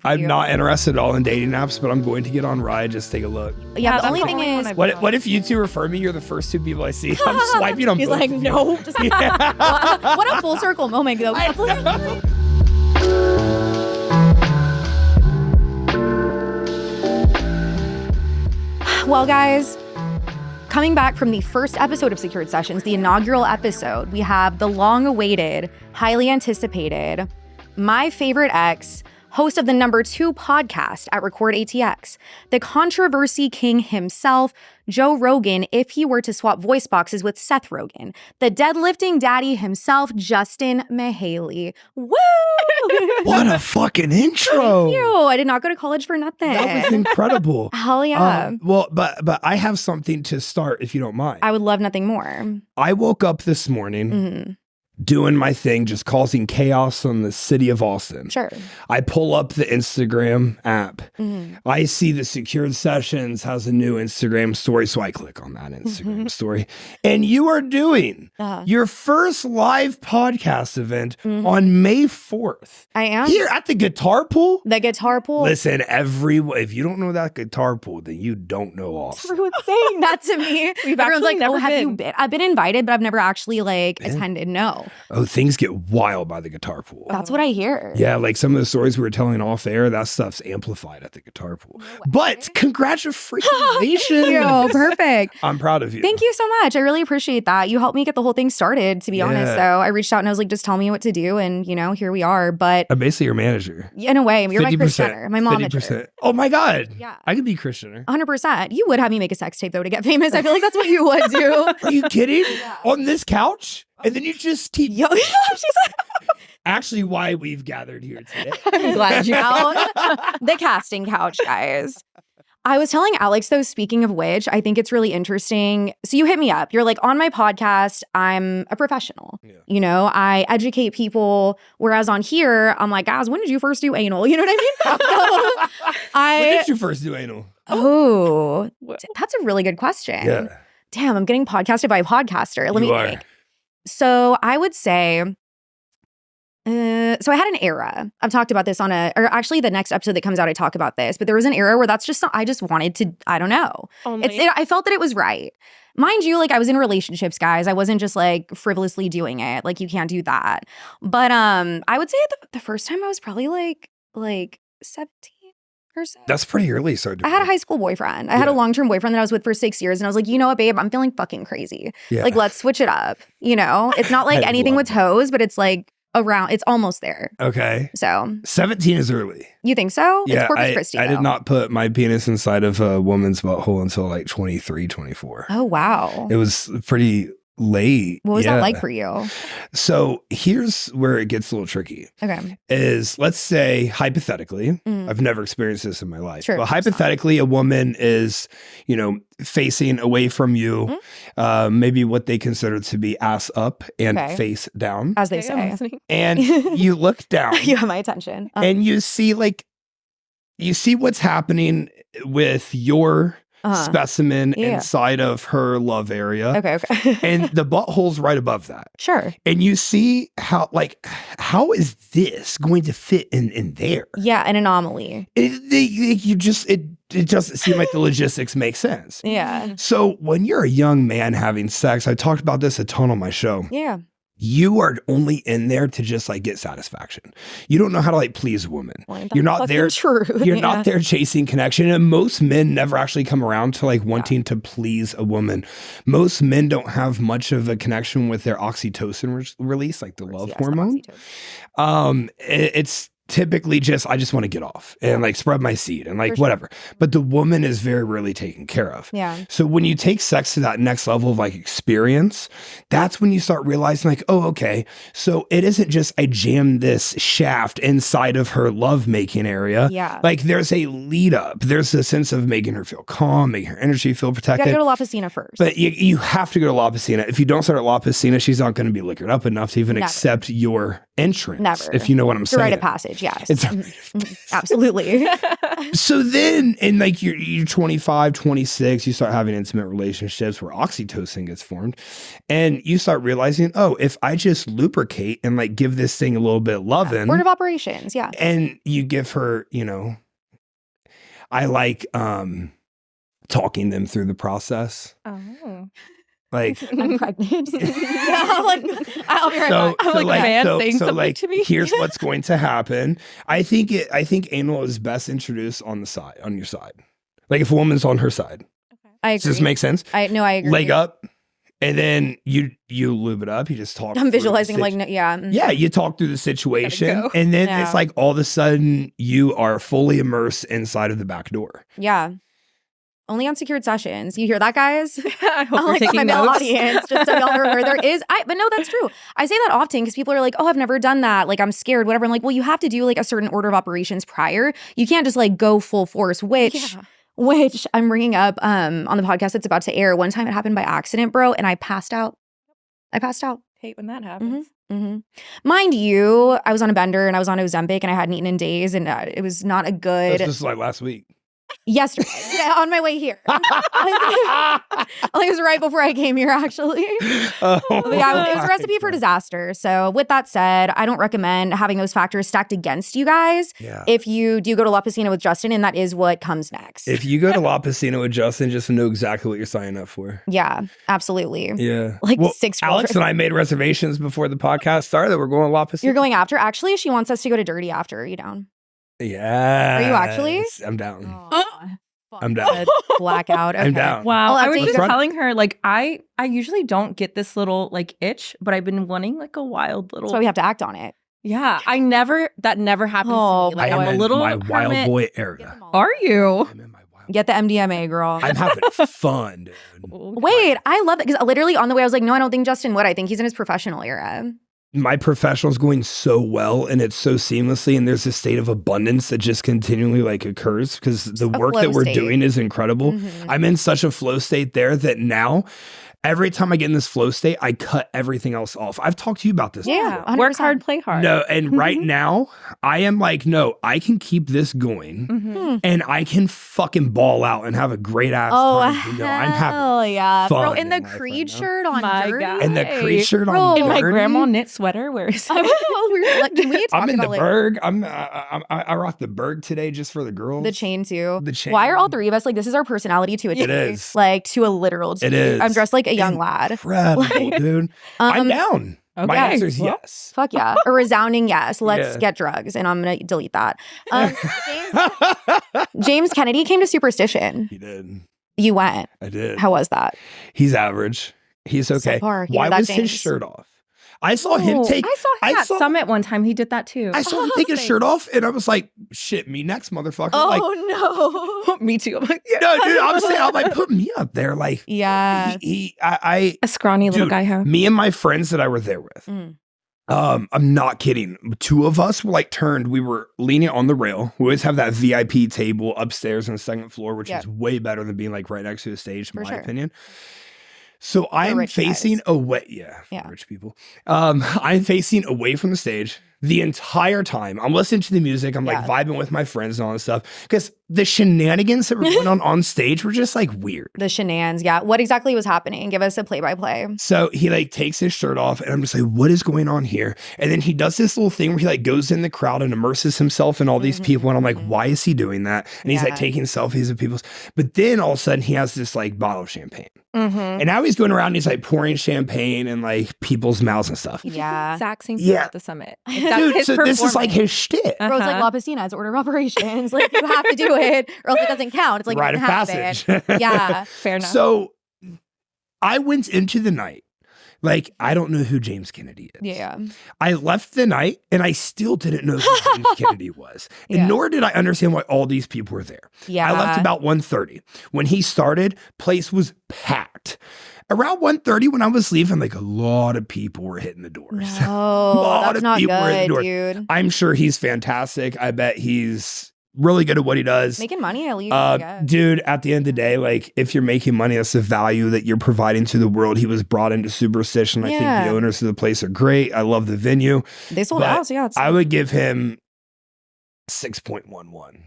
I'm not interested at all in dating apps, but I'm going to get on Ride. Just take a look. Yeah, the only thing is, what if you two refer me? You're the first two people I see. I'm swiping on he's both like, of you. no. Just, what a full circle moment, though. Well, guys, coming back from the first episode of Secured Sessions, the inaugural episode, we have the long-awaited, highly anticipated, my favorite ex, host of the #2 podcast at Record ATX, the controversy king himself, Joe Rogan, if he were to swap voice boxes with Seth Rogen, the deadlifting daddy himself, Justin Mihaly. Woo! What a fucking intro. Thank you. I did not go to college for nothing. That was incredible. Hell yeah. Well, but I have something to start, if you don't mind. I would love nothing more. I woke up this morning doing my thing, just causing chaos on the city of Austin. Sure. I pull up the Instagram app. I see the Secured Sessions has a new Instagram story, so I click on that Instagram story. And you are doing your first live podcast event on May 4th. I am. Here at the guitar pool. The guitar pool. Listen, if you don't know that guitar pool, then you don't know Austin. Everyone's saying that to me. Everyone's like, never have been. you been? I've been invited, but I've never actually attended. No. Oh, things get wild by the guitar pool. That's what I hear. Yeah, like some of the stories we were telling off air, that stuff's amplified at the guitar pool. But congratulations. Yo, perfect. I'm proud of you. Thank you so much. I really appreciate that. You helped me get the whole thing started, to be honest. So I reached out and I was like, just tell me what to do. And, here we are. But I'm basically your manager. In a way, you're my Christianer, my momager. 50%. Oh my God. Yeah. I could be Christianer. 100%. You would have me make a sex tape, though, to get famous. I feel like that's what you would do. Are you kidding? On this couch? And then you just keep... Yo, Actually, why we've gathered here today. I'm glad you know. The casting couch, guys. I was telling Alex, though, speaking of which, I think it's really interesting. So you hit me up. You're like, on my podcast, I'm a professional. Yeah. I educate people. Whereas on here, I'm like, guys, when did you first do anal? You know what I mean? When did you first do anal? Oh, that's a really good question. Yeah. Damn, I'm getting podcasted by a podcaster. Let me think. So I would say... so I had an era. I've talked about this or actually the next episode that comes out, I talk about this, but there was an era where that's just, I just wanted to, I don't know. I felt that it was right. Mind you, I was in relationships, guys. I wasn't just frivolously doing it. You can't do that. But I would say the first time I was probably like 17 or so. That's pretty early. So I had a high school boyfriend. I had a long-term boyfriend that I was with for 6 years. And I was like, you know what, babe, I'm feeling fucking crazy. Yeah. Let's switch it up. It's not anything with toes, but it's it's almost there. Okay. So 17 is early. You think so? Yeah, it's Corpus Christi, I though. did not put my penis inside of a woman's butthole until 23, 24. Oh, wow. It was pretty late. What was that like for you? So here's where it gets a little tricky. Okay. Is let's say hypothetically, I've never experienced this in my life, Sure, but hypothetically a woman is, facing away from you, maybe what they consider to be ass up and face down. As they say. And you look down. You have my attention. And you see what's happening with your specimen inside of her love area. Okay. And the butthole's right above that. Sure. And you see how is this going to fit in there? Yeah, an anomaly. It doesn't seem like the logistics make sense. Yeah. So when you're a young man having sex, I talked about this a ton on my show. Yeah. You are only in there to just get satisfaction. You don't know how to please a woman. You're not there. You're not there chasing connection. And most men never actually come around to wanting to please a woman. Most men don't have much of a connection with their oxytocin release, the love hormone. It's typically I just want to get off and spread my seed and whatever. But the woman is very rarely taken care of. Yeah. So when you take sex to that next level of experience, that's when you start realizing oh, okay, so it isn't just I jam this shaft inside of her lovemaking area. Yeah. There's a lead up. There's a sense of making her feel calm, making her energy feel protected. You gotta go to La Piscina first. But you have to go to La Piscina. If you don't start at La Piscina, she's not going to be liquored up enough to even accept your entrance, if you know what I'm saying. It's a rite of passage, yes. It's a rite of passage. Absolutely. So then, in like you're 25, 26, you start having intimate relationships where oxytocin gets formed, and you start realizing, oh, if I just lubricate and like give this thing a little bit of loving, Order of operations, yeah. and you give her, you know, I like talking them through the process. Oh. Like I'm pregnant. I'll be right back. So like here's what's going to happen. I think anal is best introduced on your side. Like if a woman's on her side. Okay. I agree. Does this make sense? I agree. Leg up, and then you lube it up. You just talk. I'm visualizing like yeah. Yeah, you talk through the situation, and then it's like all of a sudden you are fully immersed inside of the back door. Yeah. Only on secured sessions. You hear that, guys? I hope you're taking my notes. male audience, just so y'all remember, there is. But no, that's true. I say that often because people are like, "Oh, I've never done that. Like, I'm scared, whatever." I'm like, "Well, you have to do like a certain order of operations prior. You can't just like go full force." Which I'm bringing up on the podcast that's about to air. One time it happened by accident, bro, and I passed out. Hate when that happens. Mind you, I was on a bender and I was on Ozempic and I hadn't eaten in days, and it was not a good. This was like last week. Yesterday, on my way here. I think it was right before I came here, actually. It was a recipe for disaster. So with that said, I don't recommend having those factors stacked against you guys. Yeah. If you do go to La Piscina with Justin, and that is what comes next. If you go to La Piscina with Justin, just know exactly what you're signing up for. Yeah, absolutely. Yeah. Like 6 Alex and I made reservations before the podcast started that we're going to La Piscina. You're going after? Actually, she wants us to go to Dirty after. Are you down? Yeah. Are you actually? I'm down. Oh, I'm down. Blackout. Okay. I'm down. Wow. I was just telling her, like, I usually don't get this little like itch, but I've been wanting like a wild little. That's why we have to act on it. Yeah. That never happens to me. Like, I'm a in little my hermit. wild boy area. Are you? I'm in my wild Get the MDMA, girl. I'm having fun, dude. Wait, I love it because literally on the way I was like, no, I don't think Justin would. I think he's in his professional era. My professional's going so well and it's so seamlessly, and there's a state of abundance that just continually like occurs because the work that we're doing is incredible. I'm in such a flow state there that now every time I get in this flow state, I cut everything else off. I've talked to you about this. Yeah. before. Work hard, play hard. No, and right now I am like, no, I can keep this going and I can fucking ball out and have a great ass time. You know, I'm having yeah. fun Bro, in the life Creed right now. shirt on Dirty. God. And the Creed shirt Bro, on In my Dirty. grandma knit sweater. Where is it? Can we talk I'm in the about Berg. I rock the Berg today just for the girls. the chain too? The chain. Why are all three of us like this is our personality to a T? It is. Like to a literal T. It is. I'm dressed like a young lad. Incredible, dude. I'm down. Okay. My answer is yes. Fuck yeah. A resounding yes. Let's get drugs. And I'm going to delete that. James Kennedy came to Superstition. He did. You went. I did. How was that? He's average. He's okay. Subpar. Why that, was his James? shirt off? I saw him take. I saw him at Summit one time. He did that too. I saw him take his shirt off, and I was like, "Shit, me next, motherfucker!" Oh like, no. Me too. I'm like, no, dude. I'm like, put me up there, like, Yeah. I a scrawny little guy. Huh? Me and my friends that I were there with. I'm not kidding. Two of us were like turned. We were leaning on the rail. We always have that VIP table upstairs on the second floor, which is way better than being like right next to the stage, in my opinion. So I'm facing away. Rich people. I'm facing away from the stage the entire time. I'm listening to the music. I'm like vibing with my friends and all this stuff because the shenanigans that were going on stage were just like weird. The shenanigans. Yeah. What exactly was happening? Give us a play-by-play. So he like takes his shirt off and I'm just like, what is going on here? And then he does this little thing where he like goes in the crowd and immerses himself in all these people. And I'm like, why is he doing that? And he's like taking selfies of people's. But then all of a sudden he has this like bottle of champagne. And now he's going around and he's like pouring champagne in like people's mouths and stuff. Yeah. Exact same thing at the Summit. Dude, so this is like his shit. Bro, it's like La Piscina. It's order of operations. Like you have to do it or else it doesn't count. It's like rite you of have passage. it. Yeah. Fair enough. So I went into the night. Like, I don't know who James Kennedy is. Yeah. I left the night and I still didn't know who James Kennedy was. And nor did I understand why all these people were there. Yeah. I left about 1:30. When he started, place was packed. Around 1:30 when I was leaving, like a lot of people were hitting the doors. Oh, that's not good, dude. I'm sure he's fantastic. I bet he's really good at what he does. Making money at least. Dude, at the end of the day, like if you're making money, that's the value that you're providing to the world. He was brought into Superstition. I think the owners of the place are great. I love the venue. They sold out. So I would give him 6.11.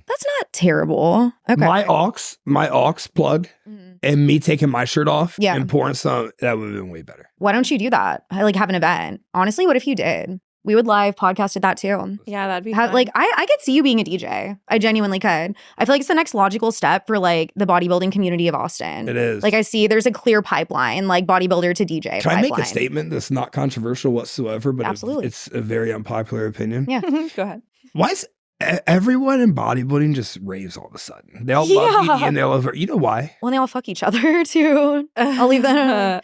That's not terrible. Okay. My aux plug and me taking my shirt off and pouring some, that would have been way better. Why don't you do that? Like have an event. Honestly, what if you did? We would live podcast at that too. Yeah, that'd be fun. Like I could see you being a DJ. I genuinely could. I feel like it's the next logical step for like the bodybuilding community of Austin. It is. Like I see there's a clear pipeline, like bodybuilder to DJ. Can I make a statement that's not controversial whatsoever, but absolutely. It's a very unpopular opinion? Yeah. Go ahead. Why is everyone in bodybuilding just raves all of a sudden? They all love ED and they all love her. You know why? Well, they all fuck each other too. I'll leave that.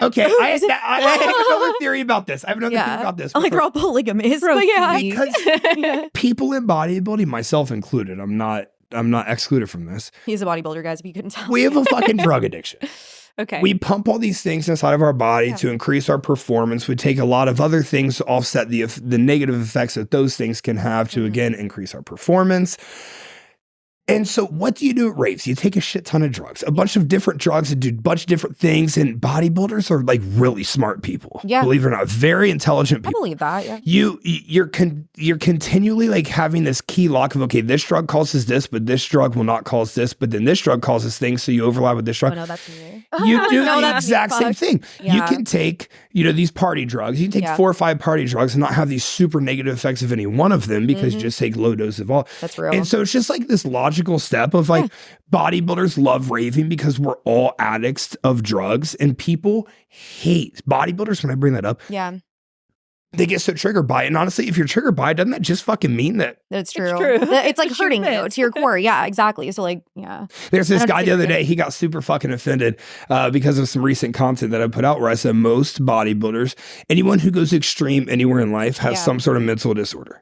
Okay, I have another theory about this. Theory about this. Like they're all polygamous. But because people in bodybuilding, myself included, I'm not excluded from this. He's a bodybuilder, guys, if you couldn't tell. We have a fucking drug addiction. Okay. We pump all these things inside of our body to increase our performance. We take a lot of other things to offset the negative effects that those things can have to, again, increase our performance. And so what do you do at raves? You take a shit ton of drugs, a bunch of different drugs that do a bunch of different things. And bodybuilders are like really smart people. Yeah. Believe it or not, very intelligent people. I believe that, yeah. You're continually like having this key lock of, okay, this drug causes this, but this drug will not cause this, but then this drug causes things. So you overlap with this drug. Oh, no, that's me. You do the exact same thing. Yeah. You can take, these party drugs. You can take 4 or 5 party drugs and not have these super negative effects of any one of them because you just take low dose of all. That's real. And so it's just like this logical step of like bodybuilders love raving because we're all addicts of drugs and people hate bodybuilders when I bring that up. Yeah. They get so triggered by it. And honestly, if you're triggered by it, doesn't that just fucking mean that? That's true. It's like hurting you to your core. Yeah, exactly. So like, yeah. There's this guy the other day, he got super fucking offended because of some recent content that I put out where I said most bodybuilders, anyone who goes extreme anywhere in life has some sort of mental disorder.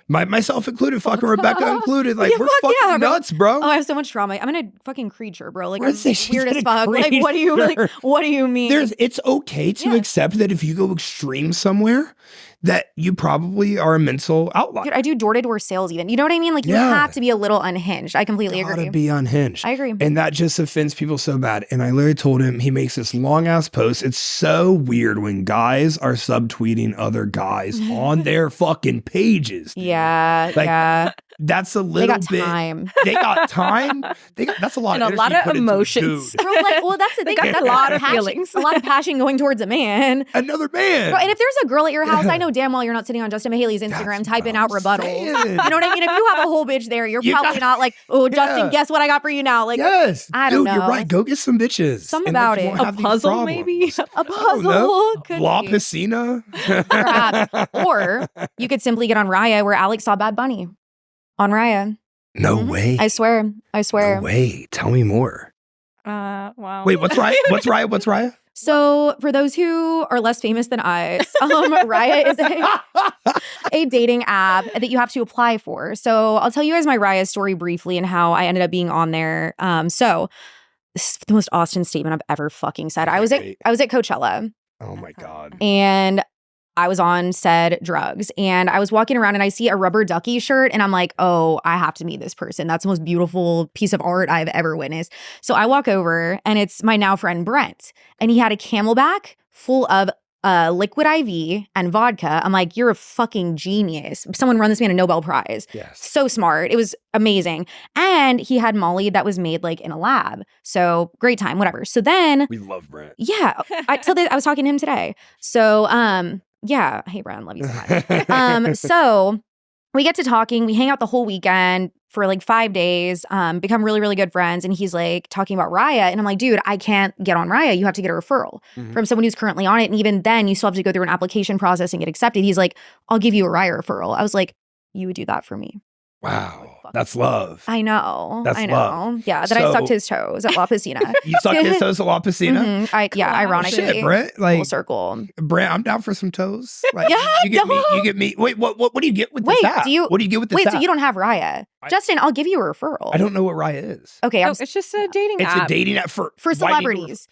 Myself included, fucking Rebecca included. Like, we're fucking nuts, bro. Oh, I have so much trauma. I'm in a fucking creature, bro. Like, I'm weird as fuck. Like, what do you mean? It's okay to accept that if you go extreme somewhere, that you probably are a mental outlier. Dude, I do door-to-door sales even. You know what I mean? Like, you have to be a little unhinged. I completely agree. Gotta be unhinged. I agree. And that just offends people so bad. And I literally told him, he makes this long-ass post. It's so weird when guys are subtweeting other guys on their fucking pages. Dude. Yeah, That's a little bit. They got time. That's a lot and of a lot of emotions. Bro, like, well, that's the thing. That's a lot of feelings. A lot of passion going towards a man. Another man. Bro, and if there's a girl at your house, I know damn well you're not sitting on Justin Mihaly's Instagram typing out rebuttals. You know what I mean? If you have a whole bitch there, you're probably not like, oh, Justin, guess what I got for you now? Like, I don't know. You're right. Go get some bitches. Something about it. A puzzle, maybe? A puzzle. La Piscina. Perhaps. Or you could simply get on Raya where Alex saw Bad Bunny. On Raya. No way. I swear. No way. Tell me more. Wow. Wait, what's Raya? What's Raya? So for those who are less famous than us, Raya is a dating app that you have to apply for. So I'll tell you guys my Raya story briefly and how I ended up being on there. So this is the most Austin statement I've ever fucking said. I was at Coachella. Oh my God. And I was on said drugs and I was walking around and I see a rubber ducky shirt and I'm like, oh, I have to meet this person. That's the most beautiful piece of art I've ever witnessed. So I walk over and it's my now friend Brent and he had a Camelback full of liquid IV and vodka. I'm like, you're a fucking genius. Someone run this man a Nobel Prize. Yes. So smart. It was amazing. And he had Molly that was made like in a lab. So great time, whatever. So then we love Brent. Yeah. I was talking to him today. So yeah. Hey, Brian, love you so much. So we get to talking. We hang out the whole weekend for like 5 days, become really, really good friends. And he's like talking about Raya. And I'm like, dude, I can't get on Raya. You have to get a referral from someone who's currently on it. And even then, you still have to go through an application process and get accepted. He's like, I'll give you a Raya referral. I was like, you would do that for me. Wow. That's love. I know. That's love. Yeah. Then I sucked his toes at La Piscina. You sucked his toes at La Piscina? Ironically. Shit, Brent. Like, full circle. Brent, I'm down for some toes. Like, yeah. You get me. Wait, what do you get with this app? What do you get with this app? Wait, so you don't have Raya? Justin, I'll give you a referral. I don't know what Raya is. Okay. It's just a dating app. It's a dating app for celebrities.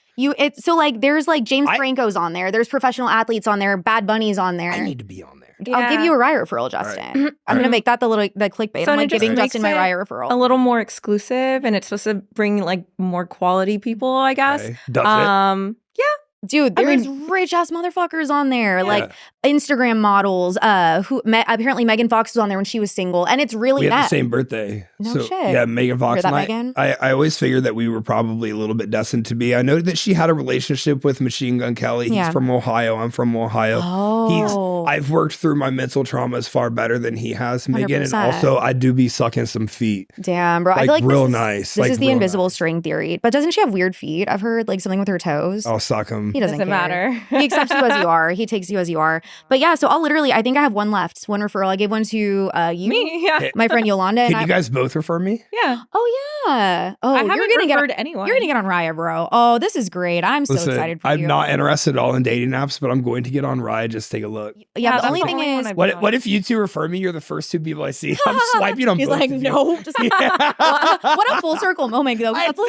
So like there's like James Franco's on there. There's professional athletes on there. Bad Bunny's on there. I need to be on there. Yeah. I'll give you a Raya referral, Justin. Right. I'm gonna make that the clickbait. So I'm like giving Justin my Raya referral. A little more exclusive, and it's supposed to bring like more quality people, I guess. Okay. Does it? Yeah. Dude, there's rich ass motherfuckers on there, like Instagram models. Apparently Megan Fox was on there when she was single, and it's really we have the same birthday. No so, shit. Yeah, Megan Fox. Hear that, Megan? I always figured that we were probably a little bit destined to be. I know that she had a relationship with Machine Gun Kelly. He's from Ohio. I'm from Ohio. Oh. I've worked through my mental traumas far better than he has, Megan, 100%. And also I do be sucking some feet. Damn, bro. Like, I feel like real nice. This is the invisible string theory. But doesn't she have weird feet? I've heard like something with her toes. I'll suck him. He doesn't matter. He accepts you as you are. He takes you as you are. But yeah, so I think I have one left. One referral. I gave one to you. Me, yeah. My friend Yolanda. Can you guys both refer me? Yeah. Oh yeah. Oh, I haven't referred anyone. You're gonna get on Raya, bro. Oh, this is great. I'm so excited for you. I'm not interested at all in dating apps, but I'm going to get on Raya. Just take a look. Yeah, the only thing is, what if you two refer me? You're the first two people I see. I'm swiping on He's both like, of no. you. Just, what a full circle moment, though. That's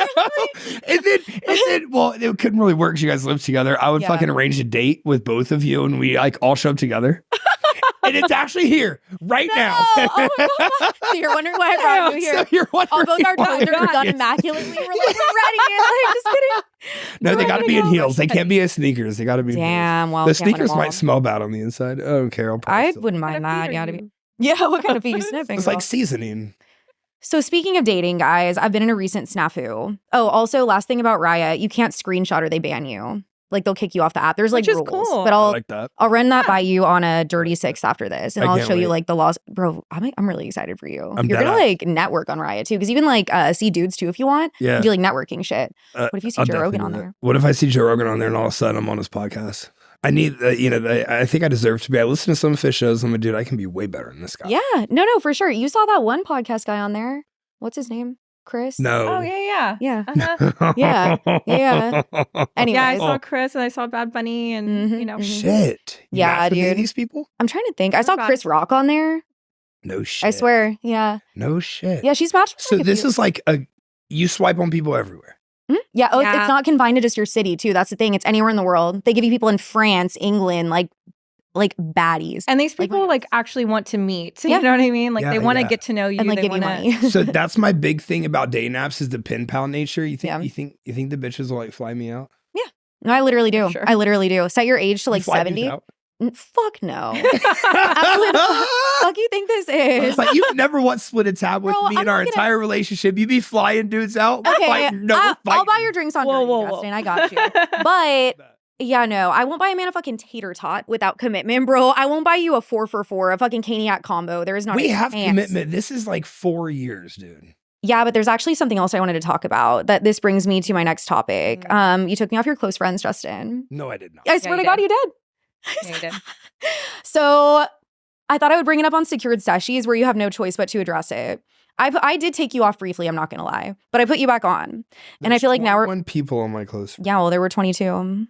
and then, well, it couldn't really work because you guys live together. I would fucking arrange a date with both of you, and we like all show up together. And it's actually here right now. Oh my God. So you're wondering why I brought you here. So you're wondering both our toes are done immaculately. We're like, we're ready. Like, just kidding. No, they got to be in heels. They can't be in sneakers. They got to be in heels. Damn, well, the sneakers might smell bad on the inside. I don't care. I wouldn't mind that. Yeah, what kind of feet are you sniffing? It's like seasoning. So speaking of dating, guys, I've been in a recent snafu. Oh, also, last thing about Raya, you can't screenshot or they ban you. Like they'll kick you off the app. There's like rules, cool. but I like that. I'll run that by you on a dirty six after this, and I'll show you like the laws. Bro, I'm really excited for you. You're gonna like network on Raya too, because even like see dudes too if you want. Yeah, do like networking shit. What if you see Joe Rogan on there? What if I see Joe Rogan on there and all of a sudden I'm on his podcast? I need, I think I deserve to be. I listen to some of his shows. I'm a dude. I can be way better than this guy. Yeah, no, for sure. You saw that one podcast guy on there. What's his name? Chris? No. Oh, yeah. Uh-huh. Yeah. Anyway. Yeah, I saw Chris and I saw Bad Bunny and, Shit. You dude. These people? I'm trying to think. I saw Chris Rock on there. No shit. I swear. Yeah. No shit. Yeah, she's matched. So this is like you swipe on people everywhere. Mm-hmm. Yeah. Oh, it's not confined to just your city too. That's the thing. It's anywhere in the world. They give you people in France, England, like baddies. And these people like actually want to meet. You know what I mean? Like they want to get to know you and like give you money. So that's my big thing about dating apps is the pen pal nature. You think the bitches will like fly me out? Yeah. No, I literally do. Sure. I literally do. Set your age to like 70. Fuck no. Fuck you think this is? Like you've never once split a tab with me in our entire relationship. You be flying dudes out. Okay, I'll buy your drinks on dirty, Justin. I got you. But yeah, no, I won't buy a man a fucking tater tot without commitment, bro. I won't buy you a 4 for 4, a fucking caniac combo. There is not. We have commitment. This is like 4 years, dude. Yeah, but there's actually something else I wanted to talk about. That this brings me to my next topic. You took me off your close friends, Justin. No, I did not. I swear to God, you did. Yeah, you did. So I thought I would bring it up on secured sessions where you have no choice but to address it. I did take you off briefly, I'm not going to lie. But I put you back on. And I feel like now we're... 21 people on my close friends. Yeah, well, there were 22.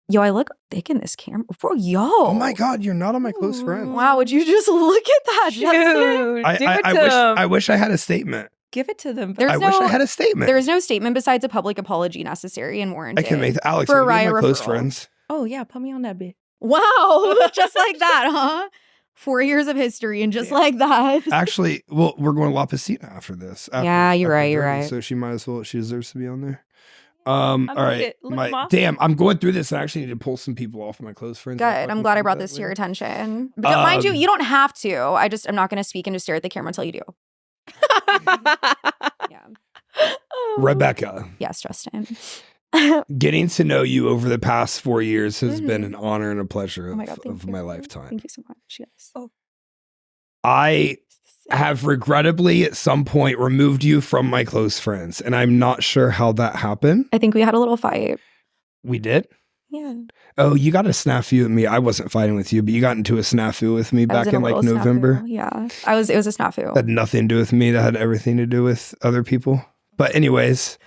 Yo, I look thick in this camera. Bro, yo. Oh my God, you're not on my close friends. Wow, would you just look at that, Justin? I wish I had a statement. Give it to them. I wish I had a statement. There is no statement besides a public apology necessary and warranted. I can make Alex for my Raya close referral. friends. Oh yeah, put me on that bit. Wow, just like that, huh? 4 years of history and just like that. Actually, well, we're going to La Piscina after this. Yeah, you're right. So she might as well. She deserves to be on there. All right. Damn, I'm going through this and I actually need to pull some people off of my close friends. Good. I'm glad I brought this to your attention. But mind you, you don't have to. I'm not going to speak and just stare at the camera until you do. Yeah. Rebecca. Yes, Justin. Getting to know you over the past 4 years has been an honor and a pleasure of my lifetime. Thank you so much. Yes. I have regrettably at some point removed you from my close friends, and I'm not sure how that happened. I think we had a little fight. We did? Yeah. Oh, you got a snafu with me. I wasn't fighting with you, but you got into a snafu with me back in like November. Snafu. Yeah. It was a snafu. That had nothing to do with me. That had everything to do with other people. But anyways,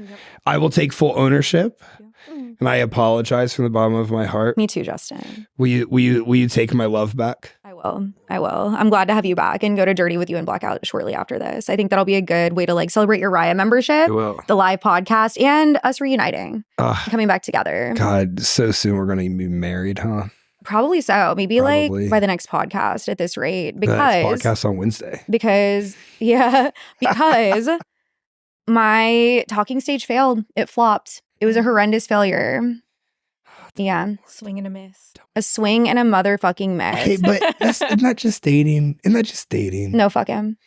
I will take full ownership. And I apologize from the bottom of my heart. Me too, Justin. Will you take my love back? I will. I will. I'm glad to have you back and go to Dirty with you and Blackout shortly after this. I think that'll be a good way to like celebrate your Raya membership, the live podcast, and us reuniting, coming back together. God, so soon we're going to be married, huh? Probably so. Maybe like by the next podcast at this rate. Because the next podcast on Wednesday. Because my talking stage failed. It flopped. It was a horrendous failure. Yeah. Swing and a miss. A swing and a motherfucking miss. Okay, but isn't that just dating? Isn't that just dating? No, fuck him.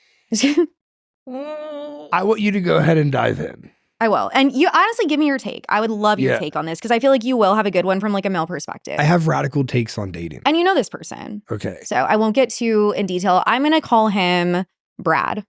I want you to go ahead and dive in. I will. And you honestly give me your take. I would love your take on this because I feel like you will have a good one from like a male perspective. I have radical takes on dating. And you know this person. Okay. So I won't get too in detail. I'm going to call him Brad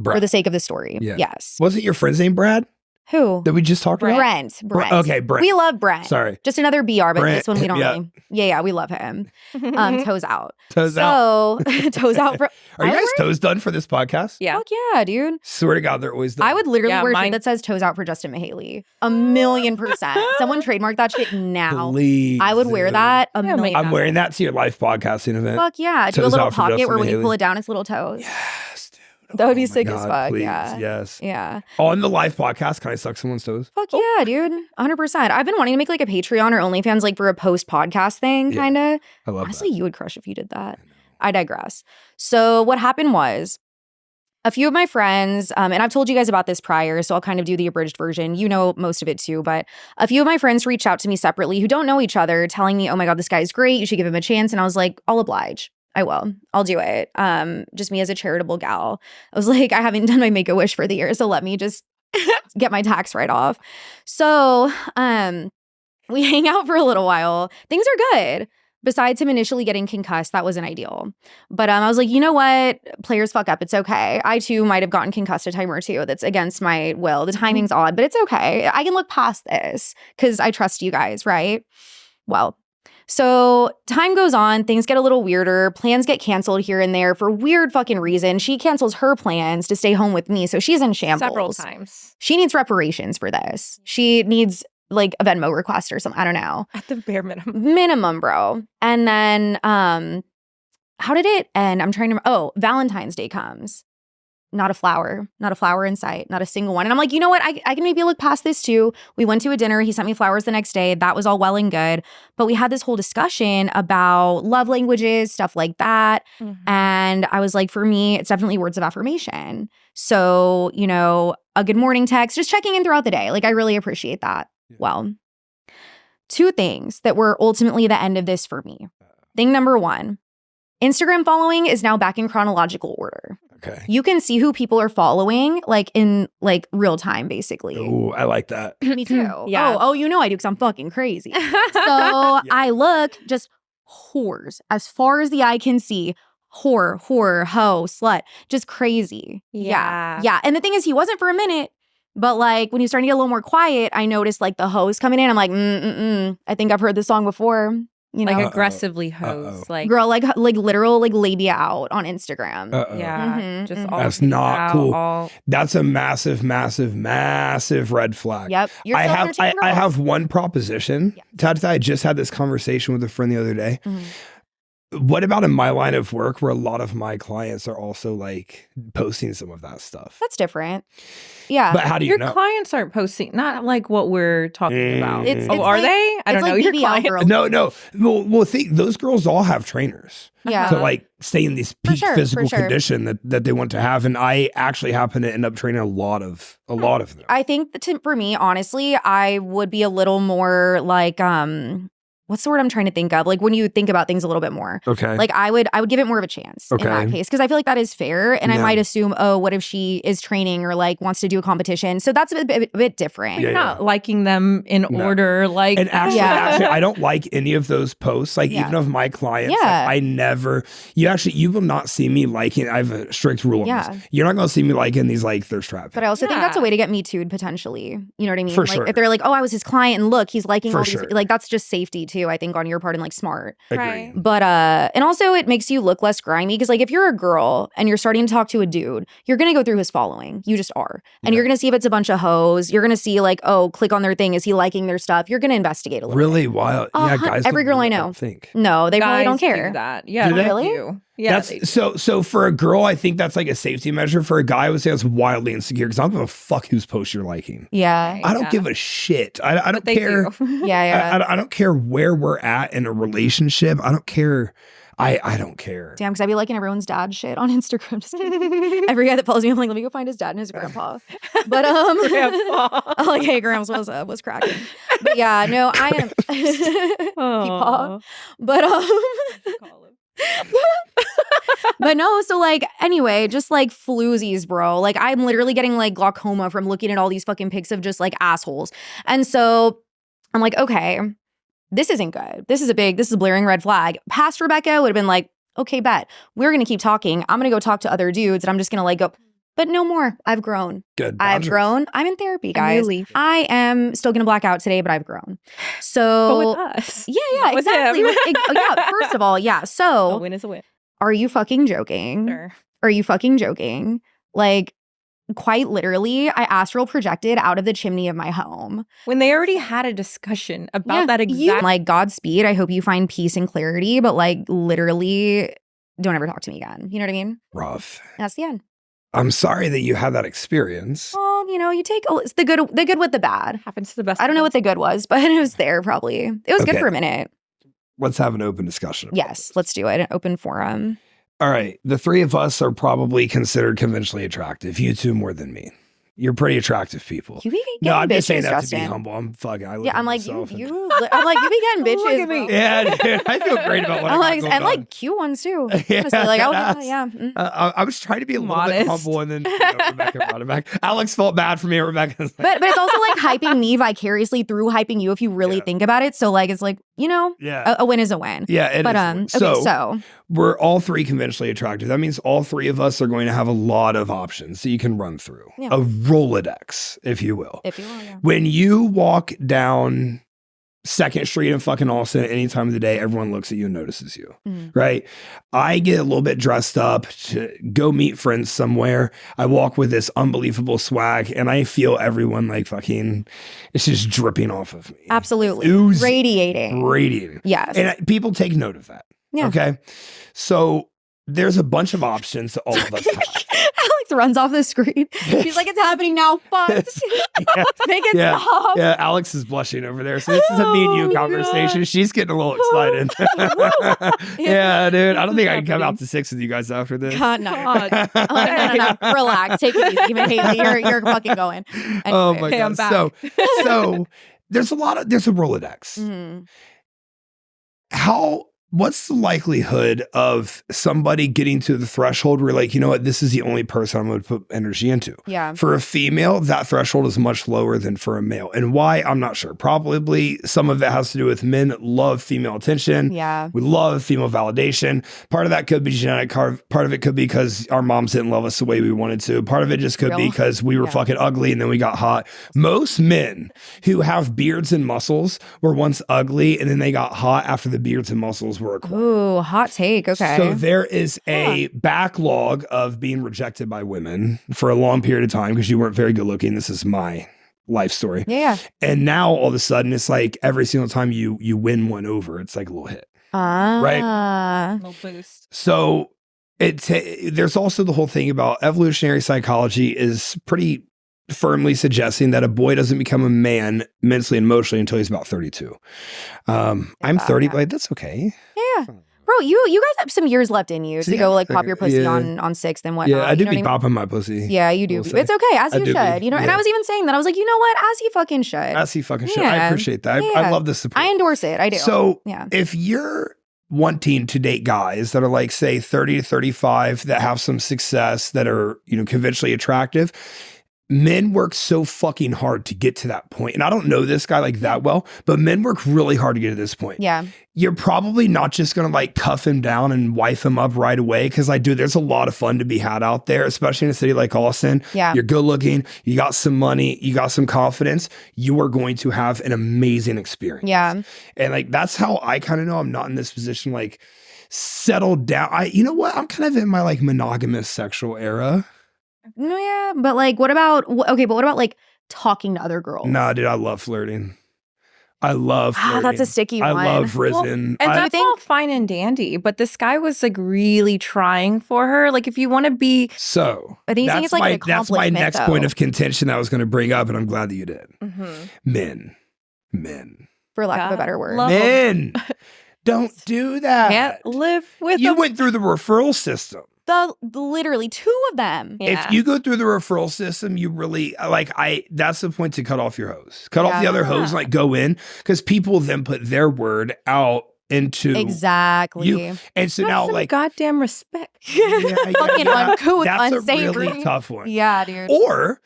for the sake of the story. Yeah. Yes. Wasn't your friend's name Brad? Who? That we just talked about? Brent. Okay, Brent. We love Brent. Sorry. Just another BR, but Brent, this one we don't really. Yeah, we love him. Toes out. Toes out. Toes out. Are you guys toes done for this podcast? Yeah. Fuck yeah, dude. Swear to God, they're always done. I would literally wear a shirt that says toes out for Justin Mihaly. 1,000,000%. Someone trademark that shit now. Please, I would wear that 1,000,000%. I'm wearing that to your live podcasting event. Fuck yeah. Do a little pocket where when you pull it down, it's little toes. Yes, dude. That would be sick as fuck. Please, yeah. Yes. Yeah. On the live podcast, can I suck someone's toes? Fuck yeah, dude. 100%. I've been wanting to make like a Patreon or OnlyFans like for a post-podcast thing, kind of. I love Honestly, you would crush if you did that. I digress. So what happened was a few of my friends, and I've told you guys about this prior, so I'll kind of do the abridged version. You know most of it too, but a few of my friends reached out to me separately who don't know each other, telling me, oh my God, this guy's great. You should give him a chance. And I was like, I'll oblige. I will. I'll do it. Just me as a charitable gal. I was like, I haven't done my Make-A-Wish for the year, so let me just get my tax write-off. So we hang out for a little while. Things are good. Besides him initially getting concussed, that wasn't ideal. But I was like, you know what? Players fuck up. It's okay. I too might have gotten concussed a time or two. That's against my will. The timing's odd, but it's okay. I can look past this because I trust you guys, right? Well, so time goes on, things get a little weirder, plans get canceled here and there for weird fucking reason. She cancels her plans to stay home with me, so she's in shambles. Several times. She needs reparations for this. She needs like a Venmo request or something. I don't know. At the bare minimum. Minimum, bro. And then how did it end? I'm trying to Valentine's Day comes. Not a flower in sight, not a single one. And I'm like, you know what? I can maybe look past this too. We went to a dinner. He sent me flowers the next day. That was all well and good. But we had this whole discussion about love languages, stuff like that. Mm-hmm. And I was like, for me, it's definitely words of affirmation. So, you know, a good morning text, just checking in throughout the day. Like, I really appreciate that. Yeah. Well, two things that were ultimately the end of this for me. Thing number one, Instagram following is now back in chronological order. Okay. You can see who people are following like in like real time, basically. Oh, I like that. Me too. Yeah. Oh, you know I do because I'm fucking crazy. So I look just whores as far as the eye can see. Whore, hoe, slut, just crazy. Yeah. And the thing is, he wasn't for a minute. But like when he started to get a little more quiet, I noticed like the hoes coming in. I'm like, I think I've heard this song before. You know, like aggressively hoes, like girl, like literal like labia out on Instagram. Yeah, just all that's not cool. That's a massive red flag. Yep. I have one proposition. Tabitha, I just had this conversation with a friend the other day. What about in my line of work where a lot of my clients are also like posting some of that stuff? That's different. Yeah. But how do you know? Your clients aren't posting, not like what we're talking about. Are they? I don't know. Your clients. No. Well, think those girls all have trainers. Yeah. To like stay in this peak physical condition that they want to have. And I actually happen to end up training a lot of them. I think for me, honestly, I would be a little more like, what's the word I'm trying to think of? Like when you think about things a little bit more. Okay. Like I would give it more of a chance in that case. Because I feel like that is fair. And I might assume, what if she is training or like wants to do a competition? So that's a bit different. You're not liking them in order. Like, and actually, I don't like any of those posts. Like even of my clients, like, I never, you will not see me liking, I have a strict rule on this. You're not going to see me liking these like thirst traps. But I also think that's a way to get me too'd potentially. You know what I mean? For like sure. If they're like, oh, I was his client and look, he's liking all these, like that's just safety too. too, I think, on your part and like smart. Agree. But and also it makes you look less grimy because like if you're a girl and you're starting to talk to a dude, you're gonna go through his following. You just are. And you're gonna see if it's a bunch of hoes. You're gonna see like, oh, click on their thing. Is he liking their stuff? You're gonna investigate a little Really bit. wild. Yeah, guys. Every girl I know. Think. No, they probably don't care. Do that. Yeah, Do they? really? Yeah. So for a girl, I think that's like a safety measure. For a guy, I would say that's wildly insecure because I don't give a fuck whose post you're liking. Yeah. I don't give a shit. I don't care. Yeah. I don't care where we're at in a relationship. I don't care. I don't care. Damn, because I'd be liking everyone's dad shit on Instagram. Just every guy that follows me, I'm like, let me go find his dad and his grandpa. But Grandpa. I'm like, hey, Grams, what's cracking? But yeah, no, I am. Peepaw. But but no, so like anyway, just like floozies, bro. Like I'm literally getting like glaucoma from looking at all these fucking pics of just like assholes. And so I'm like, okay, this isn't good. This is a blaring red flag. Past Rebecca would have been like, okay, bet. We're gonna keep talking. I'm gonna go talk to other dudes and I'm just gonna like go. But no more. I've grown. Good. I've grown. I'm in therapy, guys. I am still gonna black out today, but I've grown. So but with us. Yeah, exactly. Yeah, first of all, yeah. So a win is a win. Are you fucking joking? Sure. Are you fucking joking? Like, quite literally, I astral projected out of the chimney of my home. When they already had a discussion about that exact... Like, Godspeed. I hope you find peace and clarity, but like, literally, don't ever talk to me again. You know what I mean? Rough. That's the end. I'm sorry that you had that experience. Well, you know, you take it's the good with the bad. Happens to the best. I don't know what the good was, but it was there probably. It was good for a minute. Let's have an open discussion. Yes, let's do it. An open forum. All right. The three of us are probably considered conventionally attractive. You two more than me. You're pretty attractive people. You be getting no, I'm bitches, just saying that Justin. to be humble. I'm fucking. I'm like you be getting bitches. Look at me. Yeah, dude, I feel great about what I got going on. Like cute ones too. Yeah, honestly, like I was trying to be a little bit humble, and then Rebecca brought it back. Alex felt bad for me. Rebecca's like, but it's also like hyping me vicariously through hyping you if you really think about it. So like it's like, you know, a win is a win. Yeah, but okay, so we're all three conventionally attractive. That means all three of us are going to have a lot of options that you can run through. Yeah. A Rolodex, if you will. Yeah. When you walk down 2nd Street in fucking Austin at any time of the day, everyone looks at you and notices you, right? I get a little bit dressed up to go meet friends somewhere. I walk with this unbelievable swag and I feel everyone like fucking, it's just dripping off of me. Absolutely. Oozing, Radiating. Yes. And people take note of that. Yeah. Okay. So there's a bunch of options that all of us have. Alex runs off the screen. She's like, it's happening now. Fuck. Make it stop. Yeah, Alex is blushing over there. So this is a me and you conversation. God. She's getting a little excited. Yeah, dude. I don't think I can come out to 6 with you guys after this. God, no. No. Relax. Take it easy. Even Haley, you're fucking going. Anyway. Oh my God. I'm back. So there's a Rolodex. What's the likelihood of somebody getting to the threshold where like, you know what, this is the only person I'm going to put energy into? Yeah. For a female, that threshold is much lower than for a male. And why? I'm not sure. Probably some of it has to do with men love female attention. Yeah. We love female validation. Part of that could be genetic. Part of it could be because our moms didn't love us the way we wanted to. Part of it just could be because we were fucking ugly and then we got hot. Most men who have beards and muscles were once ugly and then they got hot after the beards and muscles were acquired. Ooh, hot take. Okay. So there is a backlog of being rejected by women for a long period of time because you weren't very good looking. This is my life story. Yeah. And now all of a sudden it's like every single time you win one over, it's like a little hit. Right? Little boost. So there's also the whole thing about evolutionary psychology is pretty firmly suggesting that a boy doesn't become a man mentally and emotionally until he's about 32. I'm 30, but that's okay. Yeah. Bro, you guys have some years left in you to go like pop your pussy on 6th and whatnot. Yeah, I do be popping my pussy. Yeah, you do. It's okay, as you should. You know, and I was even saying that. I was like, you know what? As he fucking should. As he fucking should. I appreciate that. I love the support. I endorse it. I do. So if you're wanting to date guys that are like, say, 30 to 35 that have some success, that are, you know, conventionally attractive, men work so fucking hard to get to that point. And I don't know this guy like that well, but men work really hard to get to this point. Yeah. You're probably not just going to like cuff him down and wife him up right away. Cause there's a lot of fun to be had out there, especially in a city like Austin. Yeah. You're good looking, you got some money, you got some confidence. You are going to have an amazing experience. Yeah. And like, that's how I kind of know I'm not in this position, like settled down. You know what? I'm kind of in my like monogamous sexual era. No, yeah, but like, what about like talking to other girls? Nah, dude, I love flirting. I love flirting. That's a sticky one. I love risen. And that's all fine and dandy, but this guy was like really trying for her. Like, if you want to be, so I think it's like an accomplishment, that's my next though. point of contention that I was going to bring up, and I'm glad that you did. Men, for lack of a better word, men, don't do that. Can't live with. You went through the referral system. Literally 2 of them. Yeah. If you go through the referral system, you really that's the point to cut off your hose. Cut off the other hose, like go in, because people then put their word out into exactly. And so now, like, goddamn respect. Fucking uncouth, that's unsavory. a really tough one. Yeah, dude. Or,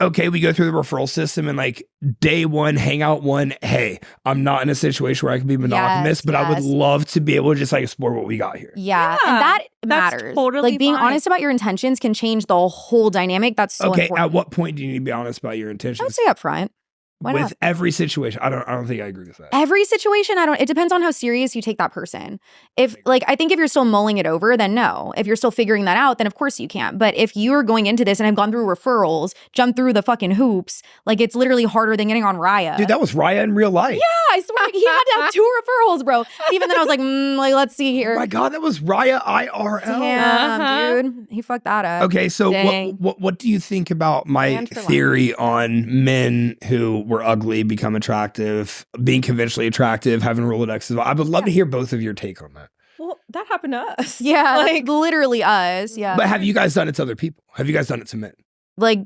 okay, we go through the referral system and like day 1, hangout 1, hey, I'm not in a situation where I can be monogamous, but I would love to be able to just like explore what we got here. Yeah. And that matters. Totally like being fine. honest about your intentions can change the whole dynamic. That's so important. At what point do you need to be honest about your intentions? I would say up front. Why with not? every situation. I don't think I agree with that. Every situation, it depends on how serious you take that person. If I think if you're still mulling it over, then no. If you're still figuring that out, then of course you can't. But if you're going into this and have gone through referrals, jumped through the fucking hoops, like it's literally harder than getting on Raya. Dude, that was Raya in real life. Yeah, I swear he had to have 2 referrals, bro. Even then I was like, let's see here. Oh my God, that was Raya IRL. Damn, dude. He fucked that up. Okay, so what do you think about my theory on men who were ugly become attractive, being conventionally attractive, having Rolodexes? I would love to hear both of your take on that. Well, that happened to us. Yeah, like literally us. Yeah. But have you guys done it to other people? Have you guys done it to men? Like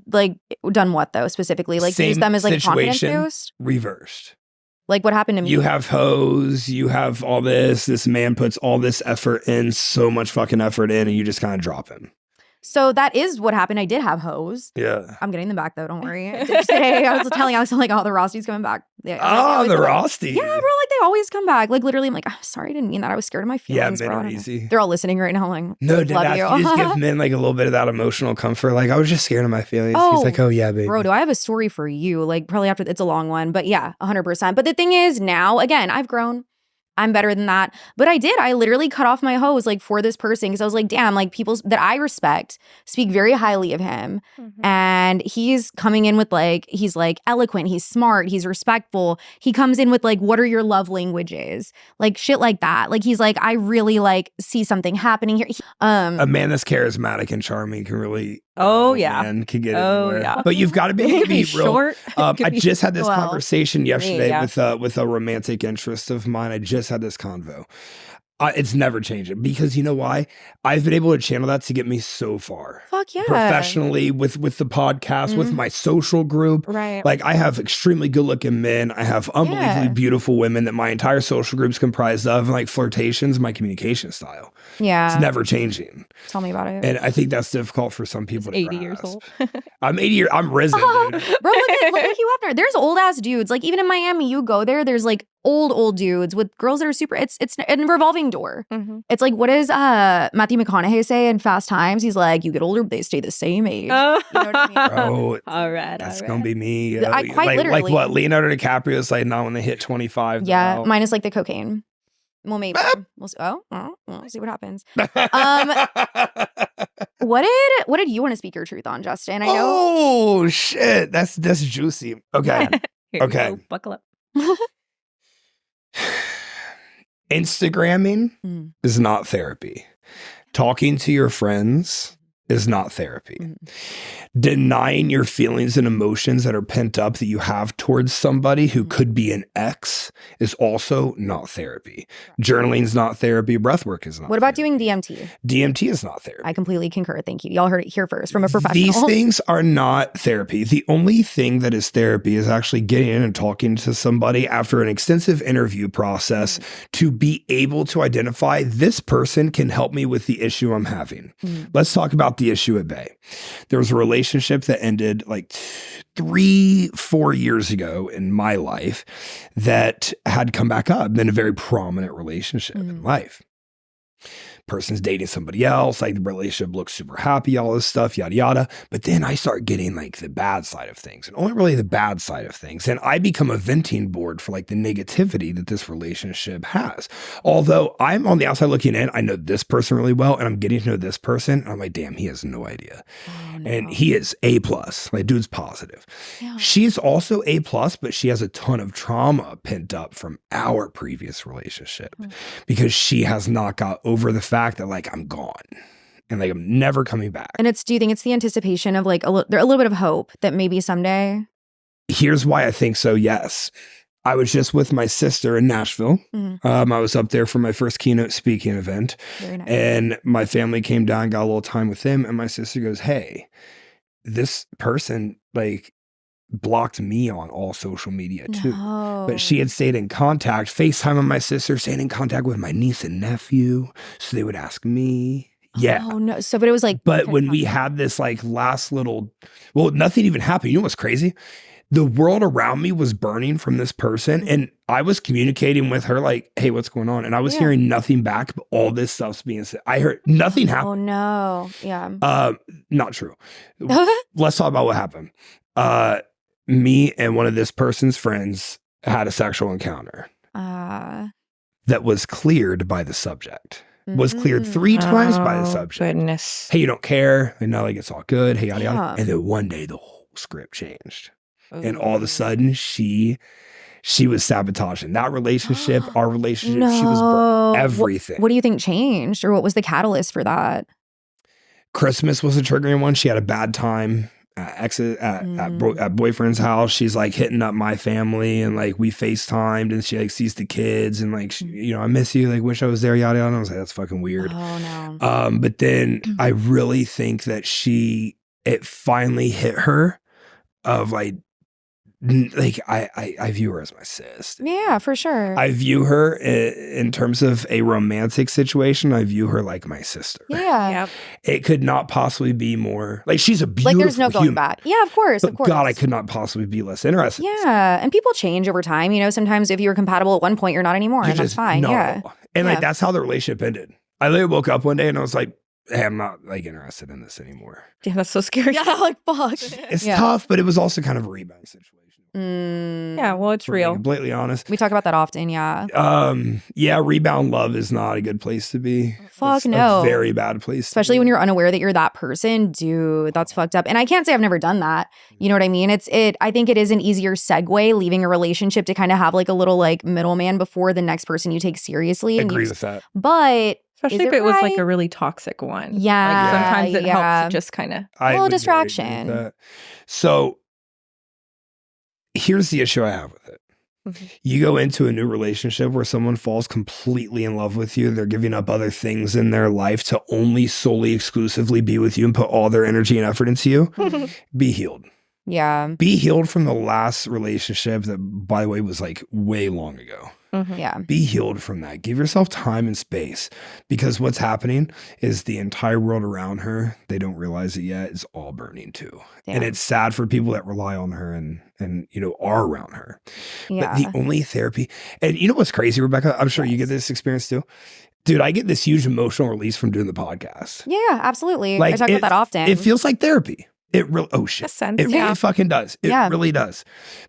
done what though specifically? Like use them as like a confidence boost? Reversed. Like what happened to me? You have hoes, you have all this. This man puts all this effort in, so much fucking effort in, and you just kind of drop him. So that is what happened. I did have hoes. Yeah. I'm getting them back though. Don't worry. Today I was telling Alex, I'm like, oh, the Rosty's coming back. Yeah, the Rosty. Yeah, bro. Like they always come back. Like literally, I'm like, oh, sorry, I didn't mean that. I was scared of my feelings. Yeah, men bro. are easy. They're all listening right now. Like, no, love you just give men like a little bit of that emotional comfort. Like I was just scared of my feelings. He's like, oh yeah, baby. Bro, do I have a story for you? Like probably after it's a long one, but yeah, 100%. But the thing is, now again, I've grown. I'm better than that. But I literally cut off my hose like for this person because I was like, damn, like people that I respect speak very highly of him. And he's coming in with like, he's like eloquent, he's smart, he's respectful. He comes in with like, what are your love languages? Like shit like that. Like he's like, I really like see something happening here. A man that's charismatic and charming can really man, can get anywhere. Yeah. But you've got to be able to be real. I just had this conversation yesterday with a romantic interest of mine. I just had this convo. It's never changing because you know why? I've been able to channel that to get me so far. Fuck yeah. Professionally, with the podcast, with my social group. Right. Like I have extremely good looking men. I have unbelievably beautiful women that my entire social group's comprised of. And like flirtation's my communication style. Yeah. It's never changing. Tell me about it. And I think that's difficult for some people to 80 grasp. years old. I'm 80 years. I'm risen, dude. Bro, look at Hugh Hefner. There's old ass dudes. Like even in Miami, you go there, there's like old dudes with girls that are super, it's a revolving door. It's like, what does Matthew McConaughey say in Fast Times? He's like, you get older, but they stay the same age. You know what I mean? Bro, all right. That's going to be me. Quite literally. Like what? Leonardo DiCaprio's like, not when they hit 25. Yeah, minus like the cocaine. Well, maybe. We'll see. We'll see what happens. What did you want to speak your truth on, Justin? I know. Oh, shit. That's juicy. Okay. Okay. Buckle up. Instagramming is not therapy. Talking to your friends is not therapy. Denying your feelings and emotions that are pent up that you have towards somebody who could be an ex is also not therapy. Journaling is not therapy. Breathwork is not. What about doing DMT? DMT is not therapy. I completely concur. Thank you. Y'all heard it here first from a professional. These things are not therapy. The only thing that is therapy is actually getting in and talking to somebody after an extensive interview process to be able to identify this person can help me with the issue I'm having. Let's talk about the issue at bay. There was a relationship relationship that ended like 3-4 years ago in my life that had come back up, been a very prominent relationship in life. Person's dating somebody else, like the relationship looks super happy, all this stuff, yada, yada. But then I start getting like the bad side of things, and only really the bad side of things. And I become a venting board for like the negativity that this relationship has. Although I'm on the outside looking in, I know this person really well, and I'm getting to know this person. And I'm like, damn, he has no idea. Oh, no. And he is A+, like dude's positive. Yeah. She's also A+, but she has a ton of trauma pent up from our previous relationship because she has not got over the fact that like I'm gone and like I'm never coming back. And do you think it's the anticipation of like a little bit of hope that maybe someday? Here's why I think so. Yes. I was just with my sister in Nashville. I was up there for my first keynote speaking event. Very nice. And my family came down, got a little time with them. And my sister goes, hey, this person like blocked me on all social media too. No. But she had stayed in contact, FaceTime on my sister, staying in contact with my niece and nephew. So they would ask me. Yeah. Oh no. So, but it was like. But when we had this like last little, well, nothing even happened. You know what's crazy? The world around me was burning from this person. And I was communicating with her like, hey, what's going on? And I was hearing nothing back, but all this stuff's being said. I heard nothing happened. Oh no. Yeah. Not true. Let's talk about what happened. Me and one of this person's friends had a sexual encounter that was cleared by the subject. Was cleared 3 times by the subject. Goodness. Hey, you don't care. And now like it's all good. Hey, yada, yada. And then one day the whole script changed. Ooh. And all of a sudden she was sabotaging that relationship, our relationship. No. She was burning everything. What do you think changed, or what was the catalyst for that? Christmas was a triggering one. She had a bad time at boyfriend's house. She's like hitting up my family, and like we FaceTimed, and she like sees the kids and like, I miss you, like wish I was there, yada, yada. And I was like, that's fucking weird. Oh no. But then I really think that it finally hit her of like I view her as my sis. Yeah, for sure. I view her in terms of a romantic situation. I view her like my sister. Yeah. Yep. It could not possibly be more like she's a beautiful like there's no going back. Yeah, of course. But God, I could not possibly be less interested. Yeah. And people change over time. Sometimes if you were compatible at one point, you're not anymore. And that's fine. No. Yeah. And like that's how the relationship ended. I literally woke up one day and I was like, hey, I'm not like interested in this anymore. Yeah, that's so scary. Yeah, like fuck. It's tough, but it was also kind of a rebound situation. Yeah, well, it's real. Completely honest. We talk about that often, yeah. Yeah, rebound love is not a good place to be. Fuck it's no. A very bad place. Especially when you're unaware that you're that person. Dude, that's fucked up. And I can't say I've never done that. You know what I mean? I think it is an easier segue leaving a relationship to kind of have like a little like middleman before the next person you take seriously. Agree with that. But especially if it was like a really toxic one. Yeah. Like sometimes it helps to just kind of a little distraction. So here's the issue I have with it. You go into a new relationship where someone falls completely in love with you. They're giving up other things in their life to only solely exclusively be with you and put all their energy and effort into you. Be healed. Yeah. Be healed from the last relationship that, by the way, was like way long ago. Yeah. Be healed from that. Give yourself time and space, because what's happening is the entire world around her, they don't realize it yet, is all burning too. Yeah. And it's sad for people that rely on her and are around her. Yeah. But the only therapy, and you know what's crazy, Rebecca? I'm sure you get this experience too. Dude, I get this huge emotional release from doing the podcast. Yeah, absolutely. I talk about that often. It feels like therapy. It really, it really fucking does. It really does.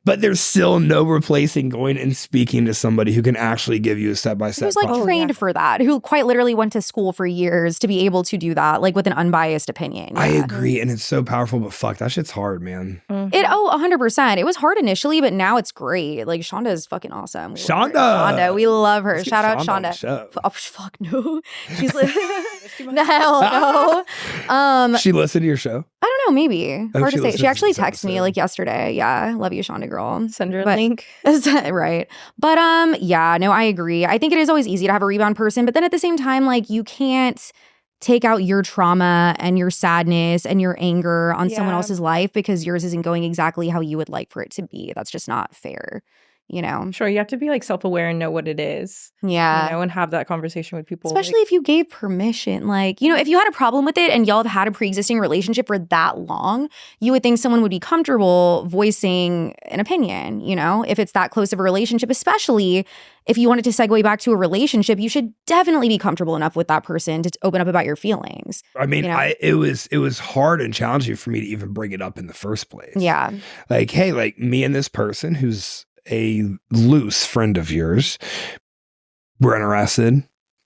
But there's still no replacing going and speaking to somebody who can actually give you a step-by-step. Who's like trained for that, who quite literally went to school for years to be able to do that, like with an unbiased opinion. Yeah. I agree. And it's so powerful, but fuck, that shit's hard, man. 100%. It was hard initially, but now it's great. Like Shonda is fucking awesome. Shonda, we love her. Shout out Shonda. Oh, fuck no. She's like, the hell no. She listened to your show? I don't know, maybe. Hard to say. She actually texted me like yesterday. Yeah, love you, Shonda girl. Send her a link. Right. But yeah, no, I agree. I think it is always easy to have a rebound person, but then at the same time, like you can't take out your trauma and your sadness and your anger on someone else's life because yours isn't going exactly how you would like for it to be. That's just not fair. you know? Sure, you have to be like self-aware and know what it is. Yeah. You know, and have that conversation with people. Especially if you gave permission. Like, you know, if you had a problem with it and y'all have had a pre-existing relationship for that long, you would think someone would be comfortable voicing an opinion, you know, if it's that close of a relationship, especially if you wanted to segue back to a relationship, you should definitely be comfortable enough with that person to open up about your feelings. I mean, you know? it was hard and challenging for me to even bring it up in the first place. Yeah. Like, hey, like me and this person who's a loose friend of yours, we're interested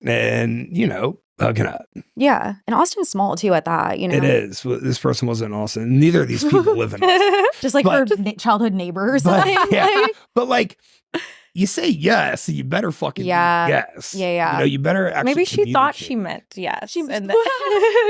and, you know, hooking up. Yeah. And Austin's small too at that, you know. It is. This person wasn't in Austin. Neither of these people live in Austin. Just like her childhood neighbors. But like, you say yes, you better fucking yes. Yeah. You know, you better actually maybe she thought she meant yes. And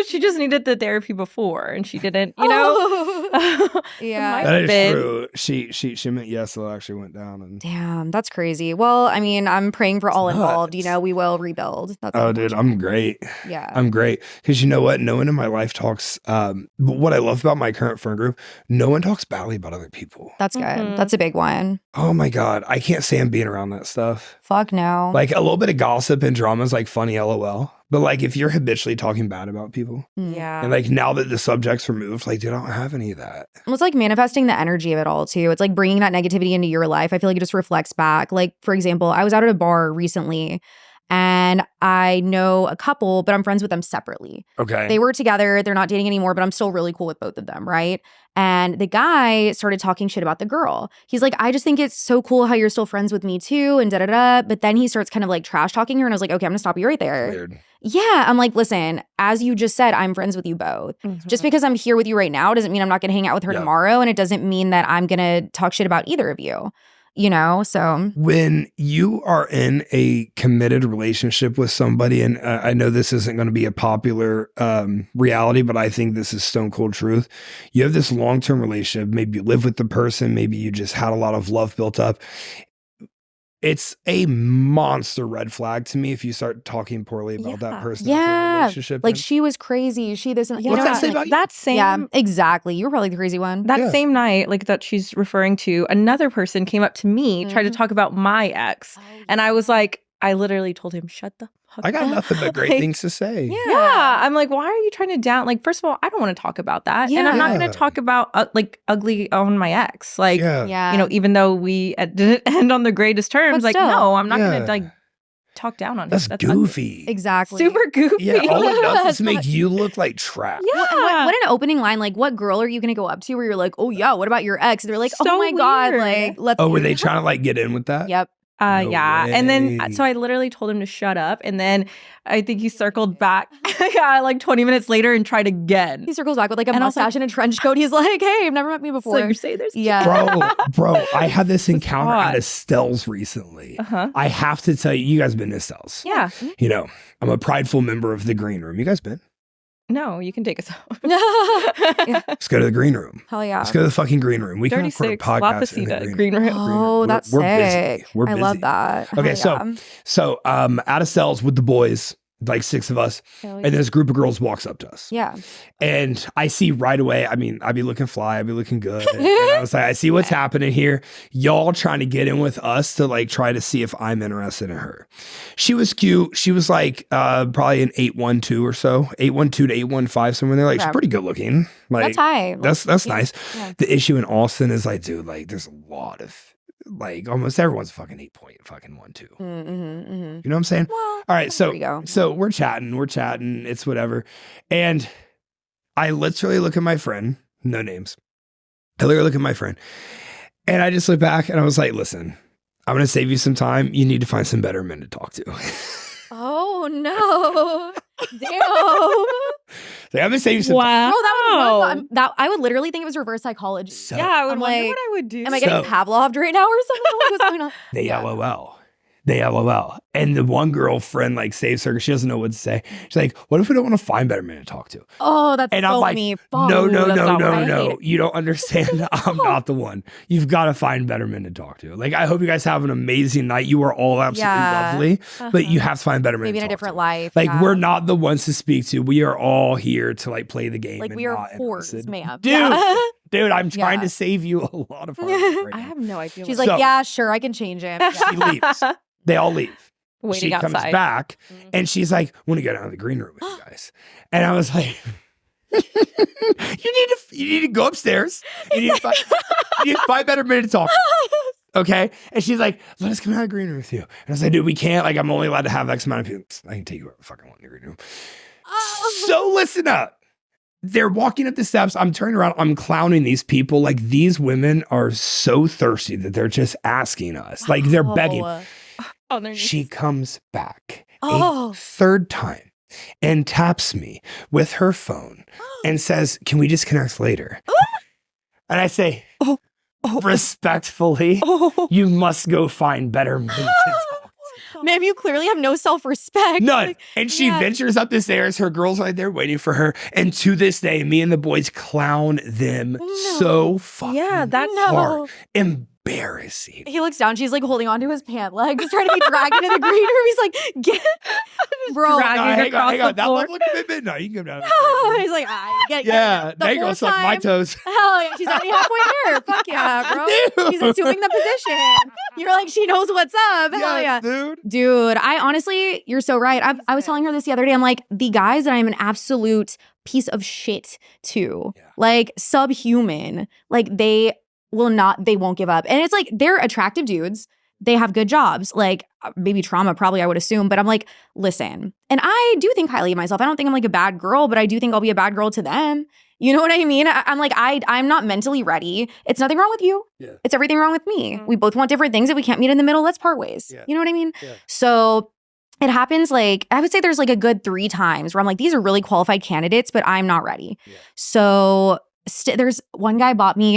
she just needed the therapy before and she didn't, you know. Yeah. That is true. She meant yes, so it actually went down. And damn, that's crazy. Well, I mean, I'm praying for all involved. You know, we will rebuild. That's dude, I'm great. Yeah. I'm great. Because you know what? No one in my life talks, what I love about my current friend group, no one talks badly about other people. That's good. That's a big one. Oh my God. I can't stand being around that stuff. Fuck no. Like a little bit of gossip and drama is like funny, LOL. But like if you're habitually talking bad about people. Yeah. And like now that the subject's removed, like dude, I don't have any of that. Well, it's like manifesting the energy of it all too. It's like bringing that negativity into your life. I feel like it just reflects back. Like, for example, I was out at a bar recently and I know a couple, but I'm friends with them separately. Okay. They were together. They're not dating anymore, but I'm still really cool with both of them, right? And the guy started talking shit about the girl. He's like, I just think it's so cool how you're still friends with me too, and da-da-da. But then he starts kind of like trash talking her, and I was like, okay, I'm gonna stop you right there. Weird. Yeah, I'm like, listen, as you just said, I'm friends with you both. Just because I'm here with you right now doesn't mean I'm not gonna hang out with her tomorrow, and it doesn't mean that I'm gonna talk shit about either of you. You know, so when you are in a committed relationship with somebody, and I know this isn't going to be a popular reality, but I think this is stone cold truth. You have this long-term relationship. Maybe you live with the person. Maybe you just had a lot of love built up. It's a monster red flag to me if you start talking poorly about that person. Yeah, relationship like she was crazy. She doesn't. What's that say about you? That same. Yeah, exactly. You were probably the crazy one. That same night, like that she's referring to, another person came up to me, tried to talk about my ex, and I was like, I literally told him, "Shut the fuck up." I got nothing but great things to say. Yeah, I'm like, why are you trying to down? Like, first of all, I don't want to talk about that, and I'm not going to talk about like ugly on my ex. Like, you know, even though we didn't end on the greatest terms, like, no, I'm not going to like talk down on That's him. That's goofy. Ugly. Exactly. Super goofy. Yeah, all it does is make you look like trash. Yeah. What an opening line. Like, what girl are you going to go up to where you're like, oh, yeah, what about your ex? And they're like, oh, my God. Like, let's. Oh, were they trying to like get in with that? Yep. No yeah. way. And then, so I literally told him to shut up. And then I think he circled back like 20 minutes later and tried again. He circles back with like a mustache and a trench coat. He's like, hey, you've never met me before. So you say there's Bro, I had this encounter at Estelle's recently. I have to tell you, you guys been to Estelle's. Yeah. You know, I'm a prideful member of the green room. You guys been? No, you can take us out. Let's go to the green room. Hell yeah. Let's go to the fucking green room. We can record a podcast in the green room. Oh, that's sick. We're busy. I love that. Okay, so at Estelle's with the boys, like 6 of us, and this group of girls walks up to us. Yeah. And I see right away, I mean, I'd be looking fly, I'd be looking good. And I was like, I see what's happening here. Y'all trying to get in with us to like try to see if I'm interested in her. She was cute. She was like probably an 812 or so, 812 to 815, somewhere there. Like she's pretty good looking. Like that's high. That's nice. Yeah. The issue in Austin is like, dude, like there's a lot of like almost everyone's fucking 8.12. You know what I'm saying? Well, all right, so we're chatting, it's whatever. And I literally look at my friend, no names. I literally look at my friend and I just look back and I was like, listen, I'm going to save you some time. You need to find some better men to talk to. Oh no. Damn. So I'm going to save you some time. Bro, that I would literally think it was reverse psychology. So, yeah, I would wonder what I would do. Am I getting Pavloved right now or something? What's going on? They LOL. And the one girlfriend like saves her because she doesn't know what to say. She's like, what if we don't want to find better men to talk to? Oh, that's and so I'm like, me. No. You don't understand. I'm not the one. You've got to find better men to talk to. Like, I hope you guys have an amazing night. You are all absolutely lovely, but you have to find better men maybe to in a talk different to. life. Like, we're not the ones to speak to. We are all here to like play the game. Like, we are whores, ma'am. Dude, Dude, I'm trying to save you a lot of heartache right now. I have no idea. She's like, yeah, sure, I can change him. She leaves. They all leave. Waiting she outside. comes back and she's like, I want to go down to the green room with you guys. And I was like, you need to go upstairs. You need 5 better minutes to talk. Okay. And she's like, let us come out of the green room with you. And I was like, dude, we can't. Like, I'm only allowed to have X amount of people. I can take you wherever the fuck I want in the green room. So listen up. They're walking up the steps. I'm turning around. I'm clowning these people. Like, these women are so thirsty that they're just asking us. Like, they're begging. She comes back a third time and taps me with her phone and says, can we disconnect later? And I say, respectfully, you must go find better men to talk to. Ma'am, you clearly have no self-respect. None. And she ventures up the stairs. Her girl's right there waiting for her. And to this day, me and the boys clown them so fucking hard. Embarrassing. He looks down. She's like holding onto his pant legs, trying to be dragged into the green room. He's like, get, bro. Hang on. That level of commitment. No, you can come down. He's like, get. They go suck my toes. Hell yeah, she's already halfway there. Fuck yeah, bro. He's assuming the position. You're like, she knows what's up. Hell yeah, dude. I honestly, you're so right. I was telling her this the other day. I'm like, the guys that I'm an absolute piece of shit to, like subhuman, like they won't give up. And it's like, they're attractive dudes. They have good jobs, like maybe trauma, probably I would assume. But I'm like, listen, and I do think highly of myself. I don't think I'm like a bad girl, but I do think I'll be a bad girl to them. You know what I mean? I'm like, I'm not mentally ready. It's nothing wrong with you. Yeah. It's everything wrong with me. We both want different things. If we can't meet in the middle, let's part ways. Yeah. You know what I mean? Yeah. So it happens like, I would say there's like a good 3 times where I'm like, these are really qualified candidates, but I'm not ready. Yeah. So there's one guy bought me,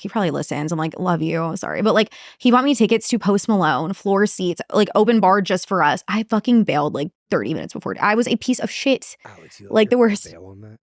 he probably listens. I'm like, love you, sorry. But like, he bought me tickets to Post Malone, floor seats, like open bar just for us. I fucking bailed like 30 minutes before. I was a piece of shit. Alex, like the worst. Bail on that?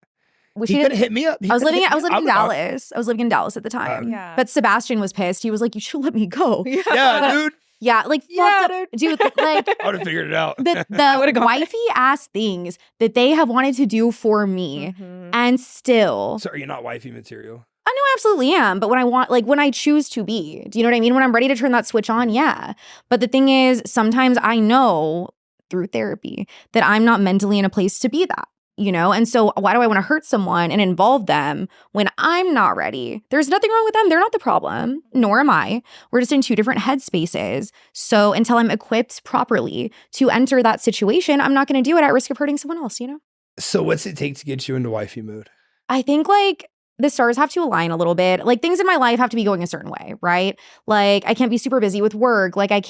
He could have hit me up. I was living in Dallas. I was living in Dallas at the time. But Sebastian was pissed. He was like, you should let me go. Dude. Yeah, like fucked up, dude. Like I would have figured it out. The wifey ass things that they have wanted to do for me, and still. So are you not wifey material? I know I absolutely am, but when I want, like when I choose to be, do you know what I mean? When I'm ready to turn that switch on, yeah. But the thing is, sometimes I know through therapy that I'm not mentally in a place to be that. You know, and so why do I want to hurt someone and involve them when I'm not ready? There's nothing wrong with them. They're not the problem, nor am I. We're just in 2 different headspaces. So until I'm equipped properly to enter that situation, I'm not going to do it at risk of hurting someone else, you know? So what's it take to get you into wifey mode? I think like the stars have to align a little bit. Like things in my life have to be going a certain way, right? Like I can't be super busy with work. Like I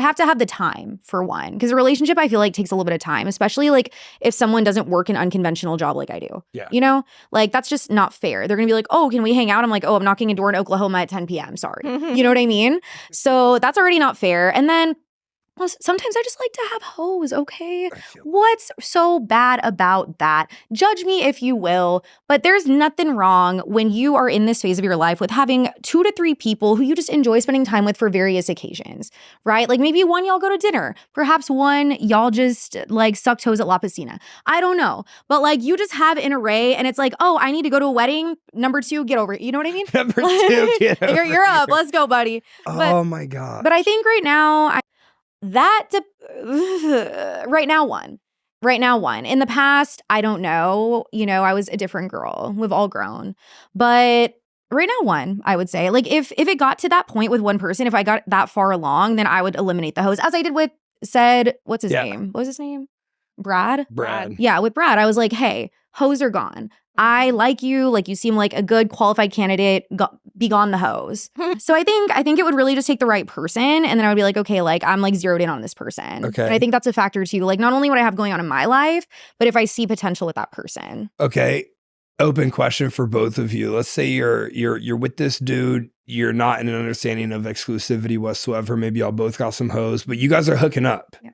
have to have the time for one, because a relationship I feel like takes a little bit of time, especially like if someone doesn't work an unconventional job like I do. Yeah. You know, like that's just not fair. They're going to be like, oh, can we hang out? I'm like, oh, I'm knocking a door in Oklahoma at 10 p.m. Sorry. You know what I mean? So that's already not fair. And then sometimes I just like to have hoes, okay? What's so bad about that? Judge me if you will, but there's nothing wrong when you are in this phase of your life with having 2 to 3 people who you just enjoy spending time with for various occasions, right? Like maybe 1, y'all go to dinner. Perhaps 1, y'all just like suck toes at La Piscina. I don't know. But like you just have an array and it's like, oh, I need to go to a wedding. Number 2, get over it. You know what I mean? Number 2, get over You're up. Let's go, buddy. Oh my God. But I think right now, right now one. In the past, I don't know. You know, I was a different girl. We've all grown. But right now 1, I would say. Like if it got to that point with one person, if I got that far along, then I would eliminate the hoes. As I did with what's his name? What was his name? Brad? Yeah, with Brad, I was like, hey, hoes are gone. I like you seem like a good qualified candidate, be gone the hoes. So I think it would really just take the right person, and then I would be like, okay, like I'm like zeroed in on this person. Okay. And I think that's a factor too. Like not only what I have going on in my life, but if I see potential with that person. Okay. Open question for both of you. Let's say you're with this dude, you're not in an understanding of exclusivity whatsoever. Maybe y'all both got some hoes, but you guys are hooking up. Yeah.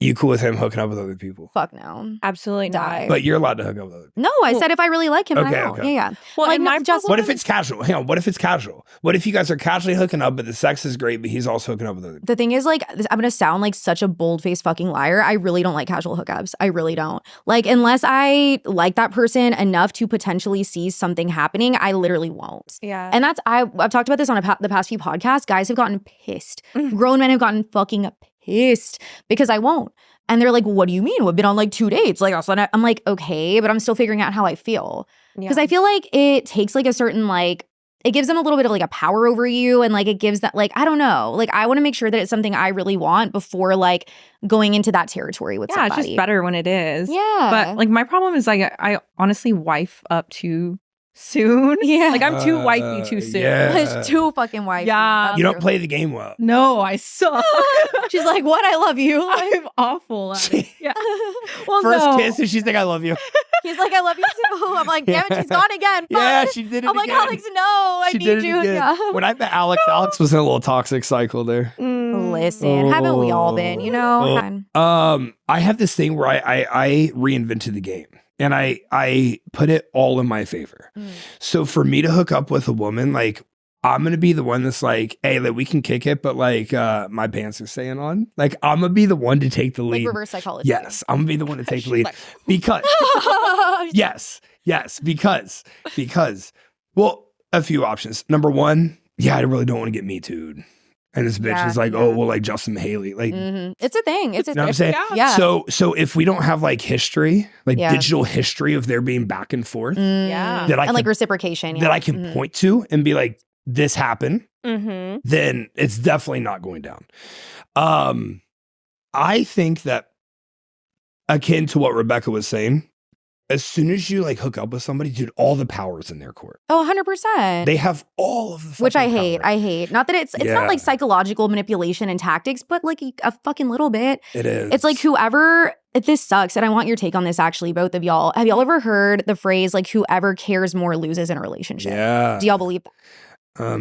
You cool with him hooking up with other people? Fuck no. Absolutely not. But you're allowed to hook up with other people. No, I said if I really like him, I will. Okay. Yeah. Well, like, what if it's casual? Hang on. What if it's casual? What if you guys are casually hooking up, but the sex is great, but he's also hooking up with other people? The thing is, like, I'm going to sound like such a bold-faced fucking liar. I really don't like casual hookups. I really don't. Like, unless I like that person enough to potentially see something happening, I literally won't. Yeah. And I've talked about this on the past few podcasts. Guys have gotten pissed. Grown men have gotten fucking pissed because I won't. And they're like, what do you mean? We've been on like 2 dates. Like, I'm like, okay, but I'm still figuring out how I feel. Because I feel like it takes like a certain like, it gives them a little bit of like a power over you. And like, it gives that like, I don't know. Like, I want to make sure that it's something I really want before like going into that territory with somebody. Yeah, it's just better when it is. Yeah. But like, my problem is like, I honestly wife up too soon. Yeah. Like, I'm too wifey too soon. Yeah. It's too fucking wifey. Yeah. You don't play the game well. No, I suck. She's like, what? I love you. I'm awful at it. Yeah. Well, First kiss, and she's like, I love you. He's like, I love you too. I'm like, damn it, she's gone again. Yeah, she did it I'm like, again. Alex, no, I need you. Yeah. When I met Alex, Alex was in a little toxic cycle there. Listen, haven't we all been, you know? I have this thing where I reinvented the game. And I put it all in my favor. So for me to hook up with a woman, like, I'm going to be the one that's like, hey, like, we can kick it, but like my pants are staying on. Like, I'm going to be the one to take the lead. Like reverse psychology. Yes, I'm going to be the one to take the lead. Because, because, well, a few options. Number one, I really don't want to get Me Too'd. And this bitch is like, oh, well, like Justin Mihaly. Like, it's a thing. It's a thing. You know what I'm saying? Yeah. So if we don't have like history, like digital history of there being back and forth, that I and like reciprocation, that I can point to and be like, this happened, then it's definitely not going down. I think that akin to what Rebecca was saying, as soon as you like hook up with somebody, dude, all the power's in their court. Oh, 100%. They have all of the Which I power. hate. I hate. Not that it's not like psychological manipulation and tactics, but like a fucking little bit. It is. It's like whoever, this sucks. And I want your take on this actually, both of y'all. Have y'all ever heard the phrase like whoever cares more loses in a relationship? Yeah. Do y'all believe that?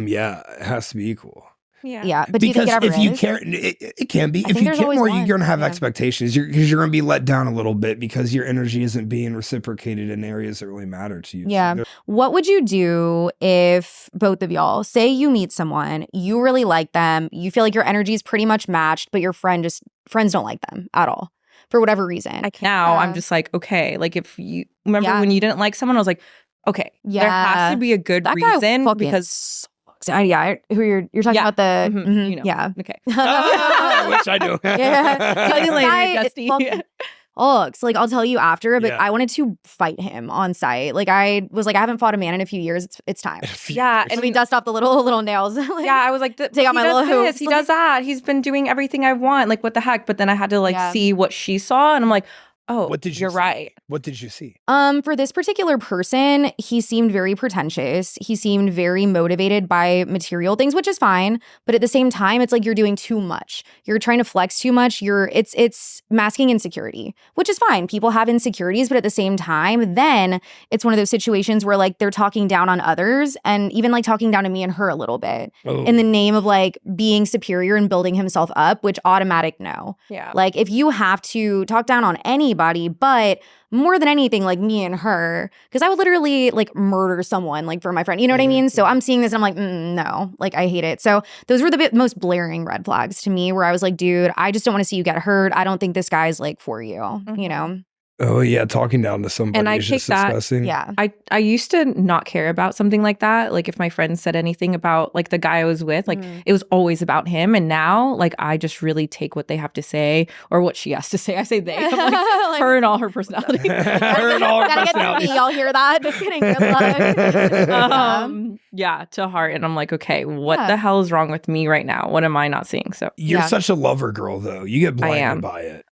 Yeah, it has to be equal. Yeah, but do you think it ever if you care, it can be. If you care more, you're going to have expectations. Because you're going to be let down a little bit because your energy isn't being reciprocated in areas that really matter to you. Yeah. So what would you do if both of y'all, say you meet someone, you really like them, you feel like your energy is pretty much matched, but your friends don't like them at all for whatever reason? I'm just like, okay, like if you remember when you didn't like someone, I was like, okay, there has to be a good reason because. Who you're talking about the you know. Yeah, okay. Which I do. Tell you later, Dusty. Like I'll tell you after, but I wanted to fight him on site. Like I was like, I haven't fought a man in a few years. It's time. And we dust off the little nails. Like, I was like, take out my little hoops. He does that. He's been doing everything I want. Like what the heck? But then I had to like see what she saw, and I'm like, oh, you're right. What did you see? For this particular person, he seemed very pretentious. He seemed very motivated by material things, which is fine. But at the same time, it's like you're doing too much. You're trying to flex too much. It's masking insecurity, which is fine. People have insecurities, but at the same time, then it's one of those situations where like they're talking down on others and even like talking down to me and her a little bit in the name of like being superior and building himself up, which automatic no. Yeah. Like if you have to talk down on anybody, but more than anything, like me and her, because I would literally like murder someone like for my friend. You know what I mean? So I'm seeing this and I'm like, no, like I hate it. So those were the most blaring red flags to me where I was like, dude, I just don't want to see you get hurt. I don't think this guy's like for you, you know? Oh yeah, talking down to somebody and I is take just that, disgusting. Yeah. I used to not care about something like that. Like if my friend said anything about like the guy I was with, like it was always about him. And now like I just really take what they have to say or what she has to say. I say they. I'm like, her and all her personality. Her and all her personality. Y'all hear that? Just kidding. Good luck. Yeah, to heart. And I'm like, okay, what the hell is wrong with me right now? What am I not seeing? So you're such a lover girl though. You get blinded by it.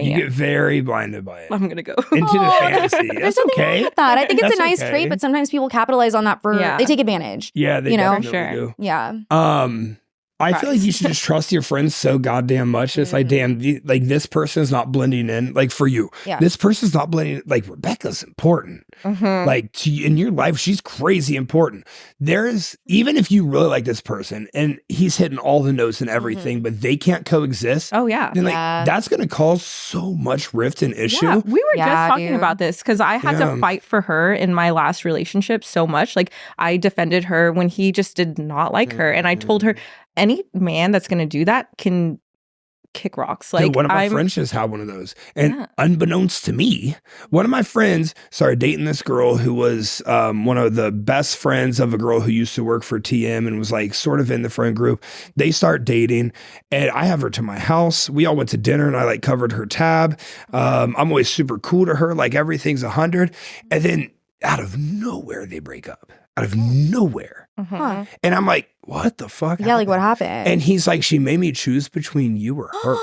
You get very blinded by it. I'm gonna go into the fantasy. That's okay. That. I think it's a nice trait, but sometimes people capitalize on that for they take advantage. Yeah, they you know? definitely do. Yeah. I feel like you should just trust your friends so goddamn much. It's like, damn, like this person is not blending in. Like for you, this person's not blending in. Like Rebecca's important. Like in your life, she's crazy important. There's, even if you really like this person and he's hitting all the notes and everything, but they can't coexist. Oh yeah. Then like that's going to cause so much rift and issue. Yeah, we were just talking about this because I had to fight for her in my last relationship so much. Like I defended her when he just did not like her. And I told her, any man that's going to do that can kick rocks. Like, dude, one of my friends just had one of those. And unbeknownst to me, one of my friends started dating this girl who was one of the best friends of a girl who used to work for TM and was like sort of in the friend group. They start dating and I have her to my house. We all went to dinner and I like covered her tab. I'm always super cool to her. Like everything's 100. And then out of nowhere, they break up. Out of nowhere. And I'm like, what the fuck? Yeah, like what happened? And he's like, she made me choose between you or her.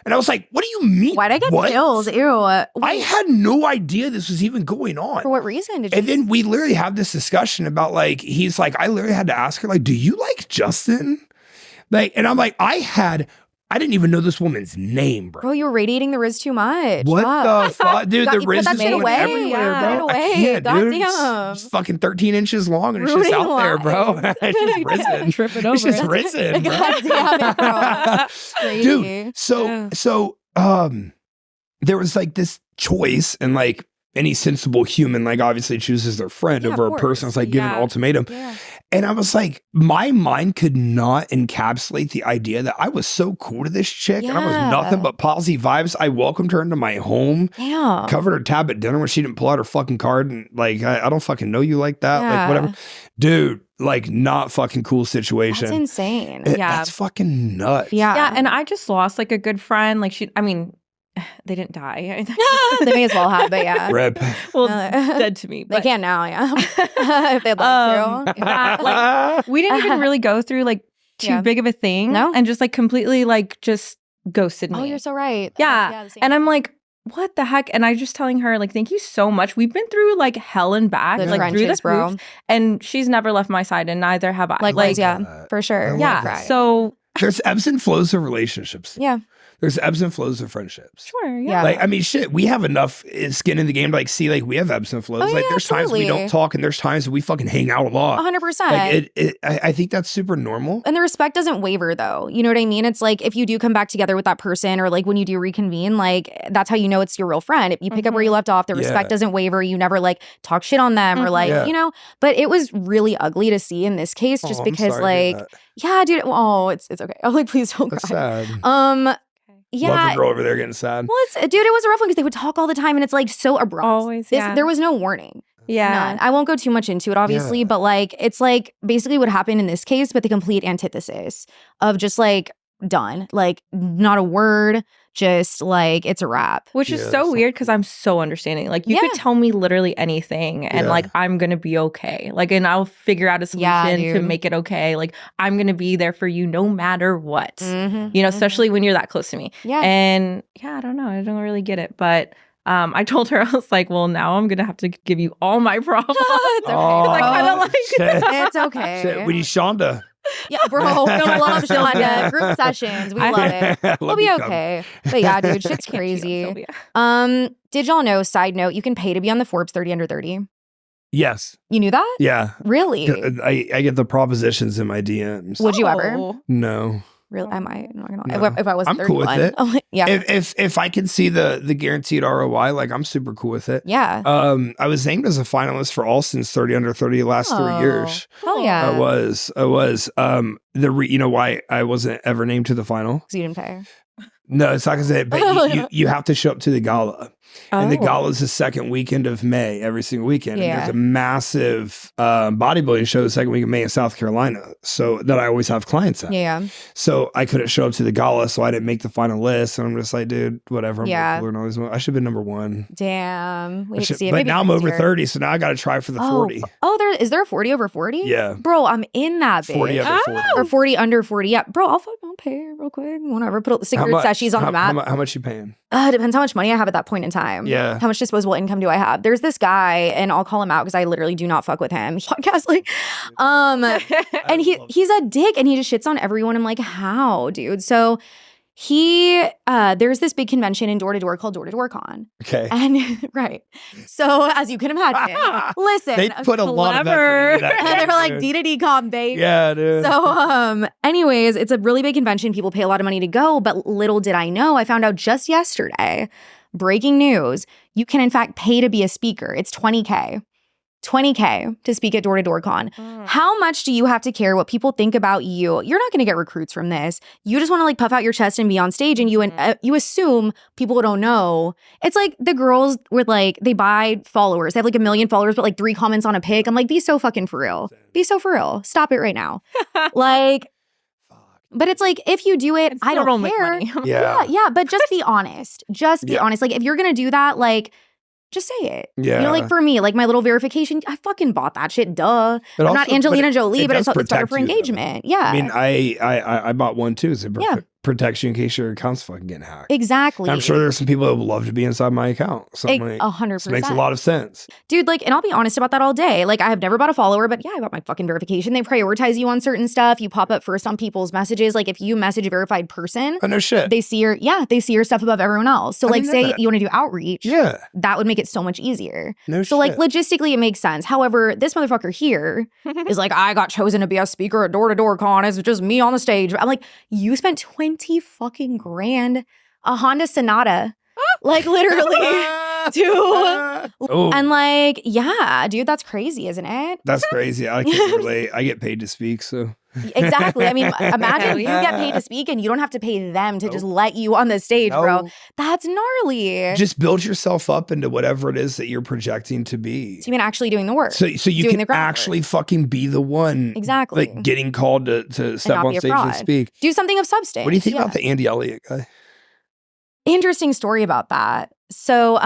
And I was like, what do you mean? Why'd I get chills? Ew. I had no idea this was even going on. For what reason did you? And then we literally had this discussion about like, he's like, I literally had to ask her, like, do you like Justin? Like, and I'm like, I didn't even know this woman's name, bro. Bro, you were radiating the Riz too much. What the fuck? Dude, the Riz is going everywhere, bro. I can't, dude. Damn. It's fucking 13 inches long and it's just out there, bro. It's just risen. Tripping over. It's just risen, bro. God damn it, bro. Crazy. Dude, so there was like this choice and like any sensible human, like obviously chooses their friend over a person. It's like giving an ultimatum. Yeah. And I was like, my mind could not encapsulate the idea that I was so cool to this chick and I was nothing but positive vibes. I welcomed her into my home, covered her tab at dinner when she didn't pull out her fucking card. And like, I don't fucking know you like that. Like whatever. Dude, like not fucking cool situation. That's insane. That's fucking nuts. Yeah. And I just lost like a good friend. Like they didn't die. They may as well have, but yeah. Rip. Well, dead to me. But. They can now, if they'd like to. Like, we didn't even really go through like too big of a thing. No? And just like completely like just ghosted me. Oh, you're so right. Yeah. And I'm like, what the heck? And I just telling her like, thank you so much. We've been through like hell and back, like through the roof, and she's never left my side and neither have I. Likewise, for sure. Yeah. So there's ebbs and flows of relationships. Yeah. There's ebbs and flows of friendships. Sure, yeah. Like, I mean, shit, we have enough skin in the game to like see, like, we have ebbs and flows. Oh, yeah, like, there's times we don't talk and there's times we fucking hang out a lot. 100%. Like, I think that's super normal. And the respect doesn't waver, though. You know what I mean? It's like if you do come back together with that person or like when you do reconvene, like that's how you know it's your real friend. If you pick up where you left off, the respect doesn't waver. You never like talk shit on them or like, you know, but it was really ugly to see in this case just because like, yeah, dude. Oh, it's okay. I'm like, please don't that's cry. Sad. Yeah. Love the girl over there getting sad. Well, it was a rough one because they would talk all the time and it's like so abrupt. Always, there was no warning. Yeah. None. I won't go too much into it, obviously, but like it's like basically what happened in this case, but the complete antithesis of just like done. Like not a word, just like it's a wrap. Which is so weird because I'm so understanding. Like you could tell me literally anything and like I'm gonna be okay. Like and I'll figure out a solution to make it okay. Like I'm gonna be there for you no matter what. You know, especially when you're that close to me. Yeah. And I don't know. I don't really get it. But I told her, I was like, well, now I'm going to have to give you all my problems. It's okay. I kind of like it's okay. Shit, we need Shonda. Yeah, bro, we love Shonda. Group sessions, we love it. We'll be okay. But yeah, dude, shit's crazy. Did y'all know, side note, you can pay to be on the Forbes 30 under 30? Yes. You knew that? Yeah. Really? I get the propositions in my DMs. Would you ever? No. Really, I might. I'm not gonna lie. If I wasn't 31, cool with it. Like, yeah. If I can see the guaranteed ROI, like I'm super cool with it. Yeah. I was named as a finalist for Alston's 30 under 30 the last 3 years. Hell yeah. I was. You know why I wasn't ever named to the final? Because you didn't pay. No, it's not because but you have to show up to the gala. And the gala is the second weekend of May, every single weekend. Yeah. And there's a massive bodybuilding show the second week of May in South Carolina. So that I always have clients at. Yeah. So I couldn't show up to the gala, so I didn't make the final list. And I'm just like, dude, whatever. I'm cooler and always, I should have been number one. Damn. We see it. But now I'm over 30, so now I got to try for the 40. Is there a 40 over 40? Yeah. Bro, I'm in that bitch. 40 over 40. Or 40 under 40. Yeah. Bro, I'll I'll pay her real quick. Whatever. Put the secret sessions on the map. How much you paying? Depends how much money I have at that point in time. Yeah. How much disposable income do I have? There's this guy, and I'll call him out because I literally do not fuck with him. Podcast, like, and he's a dick, and he just shits on everyone. I'm like, how, dude? So there's this big convention in door-to-door called Door-to-Door Con. Okay. And right. So as you can imagine, listen. They put a lot of effort into that. And they were like, D-to-D Con, babe. Yeah, dude. So anyways, it's a really big convention. People pay a lot of money to go, but little did I know, I found out just yesterday, breaking news, you can in fact pay to be a speaker. It's $20K. $20K to speak at Door-to-Door Con. How much do you have to care what people think about you? You're not going to get recruits from this. You just want to like puff out your chest and be on stage, and you assume people don't know. It's like the girls with like, they buy followers. They have like 1 million followers, but like 3 comments on a pic. I'm like, be so fucking for real. Be so for real. Stop it right now. Like, but it's like, if you do it, I don't care. Yeah. But just be honest. Just be honest. Like, if you're going to do that, like, just say it. Yeah. You know, like for me, like my little verification, I fucking bought that shit. Duh. I'm not Angelina Jolie, but it's better for engagement. Though. Yeah. I mean, I bought one too. So it protects you in case your account's fucking getting hacked. Exactly. And I'm sure there's some people that would love to be inside my account. So 100%. Makes a lot of sense. Dude, like, and I'll be honest about that all day. Like, I have never bought a follower, but yeah, I bought my fucking verification. They prioritize you on certain stuff. You pop up first on people's messages. Like, if you message a verified person, oh, no shit. They see your stuff above everyone else. So, like, say you want to do outreach. Yeah. That would make it so much easier. No shit. So, like, logistically, it makes sense. However, this motherfucker here is like, I got chosen to be a speaker at Door-to-Door Con. It's just me on the stage. I'm like, you spent 20 fucking grand, a Honda Sonata, like literally and like, yeah, dude, that's crazy, isn't it? That's crazy. I can't relate. I get paid to speak, so. Exactly. I mean, imagine you get paid to speak and you don't have to pay them to just let you on the stage, bro. That's gnarly. Just build yourself up into whatever it is that you're projecting to be. So you mean actually doing the work. So you can actually fucking be the one. Exactly. Like getting called to step on stage and speak. Do something of substance. What do you think about the Andy Elliott guy? Interesting story about that. So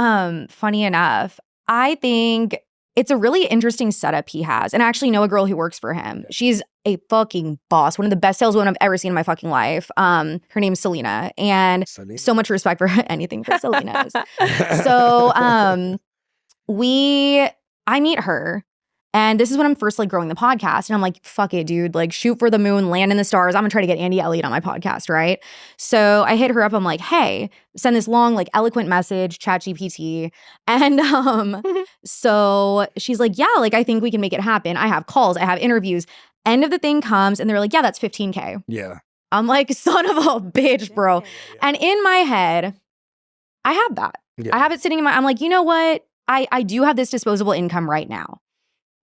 funny enough, I think it's a really interesting setup he has. And I actually know a girl who works for him. She's a fucking boss. One of the best saleswomen I've ever seen in my fucking life. Her name's Selena. And so much respect for anything for Selena's. So I meet her. And this is when I'm first like growing the podcast. And I'm like, fuck it, dude. Like, shoot for the moon, land in the stars. I'm gonna try to get Andy Elliott on my podcast, right? So I hit her up. I'm like, hey, send this long, like, eloquent message, ChatGPT. And so she's like, yeah, like, I think we can make it happen. I have calls, I have interviews. End of the thing comes and they're like, yeah, that's $15K. Yeah. I'm like, son of a bitch, bro. And in my head, I have that. Yeah. I have it sitting in I'm like, you know what? I do have this disposable income right now.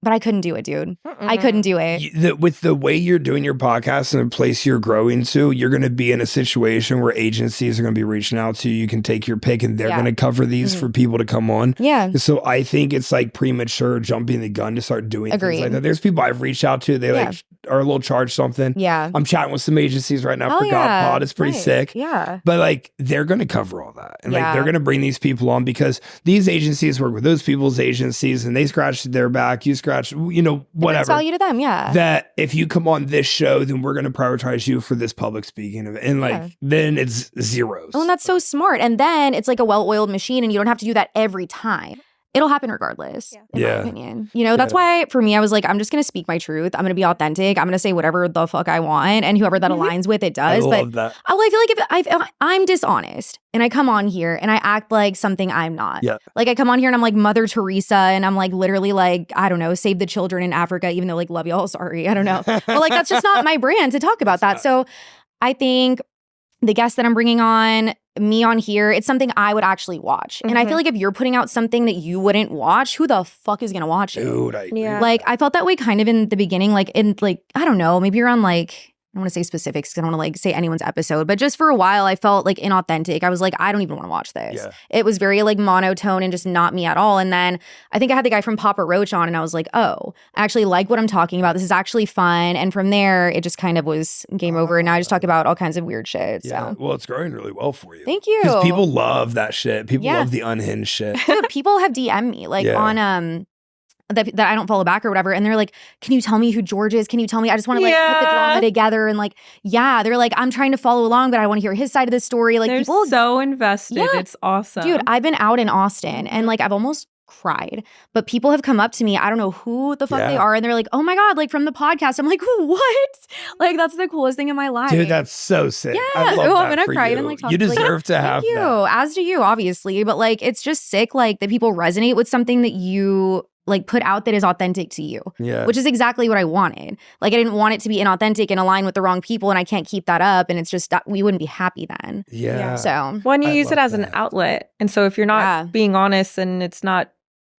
But I couldn't do it, dude. I couldn't do it. With the way you're doing your podcast and the place you're growing to, you're going to be in a situation where agencies are going to be reaching out to you. You can take your pick and they're going to cover these for people to come on. Yeah. So I think it's like premature jumping the gun to start doing things like that. There's people I've reached out to. They like are a little charged something. Yeah. I'm chatting with some agencies right now for God Pod. It's pretty sick. Yeah. But like they're going to cover all that. And like they're going to bring these people on because these agencies work with those people's agencies and they scratch their back. You scratch, you know, whatever. It's value to them, yeah. That if you come on this show, then we're going to prioritize you for this public speaking event. And like, then it's zeros. Oh, and that's so smart. And then it's like a well-oiled machine and you don't have to do that every time. It'll happen regardless, in my opinion. You know, that's why for me, I was like, I'm just going to speak my truth. I'm going to be authentic. I'm going to say whatever the fuck I want. And whoever that aligns with, it does. I love that. I feel like if I'm dishonest and I come on here and I act like something I'm not. Yeah. Like I come on here and I'm like Mother Teresa and I'm like literally like, I don't know, save the children in Africa, even though like love y'all, sorry. I don't know. But like, that's just not my brand to talk about that. So I think the guests that I'm bringing on, me on here, it's something I would actually watch. And I feel like if you're putting out something that you wouldn't watch, who the fuck is gonna watch it? Dude, I agree. Like, I felt that way kind of in the beginning, like, in, like, I don't know, maybe around, like, I don't want to say specifics because I don't want to, like, say anyone's episode, but just for a while, I felt, like, inauthentic. I was like, I don't even want to watch this. Yeah. It was very, like, monotone and just not me at all. And then I think I had the guy from Papa Roach on and I was like, oh, I actually like what I'm talking about. This is actually fun. And from there, it just kind of was game over. And now I just talk about all kinds of weird shit. Yeah. So. Well, it's growing really well for you. Thank you. Because people love that shit. People love the unhinged shit. Dude, people have DM'd me, like, on, that I don't follow back or whatever. And they're like, can you tell me who George is? Can you tell me? I just want to like put the drama together. And like, they're like, I'm trying to follow along, but I want to hear his side of the story. Like they're people so invested. Yeah. It's awesome. Dude, I've been out in Austin and like I've almost cried, but people have come up to me. I don't know who the fuck they are. And they're like, oh my God, like from the podcast. I'm like, what? Like, that's the coolest thing in my life. Dude, that's so sick. Yeah. I love I'm gonna cry. And like, you deserve to have thank you. that. As do you, obviously. But like, it's just sick, like that people resonate with something that you like put out that is authentic to you. Yeah. Which is exactly what I wanted. Like, I didn't want it to be inauthentic and align with the wrong people, and I can't keep that up. And it's just that we wouldn't be happy then. Yeah. So when you use it as an outlet. And so if you're not being honest and it's not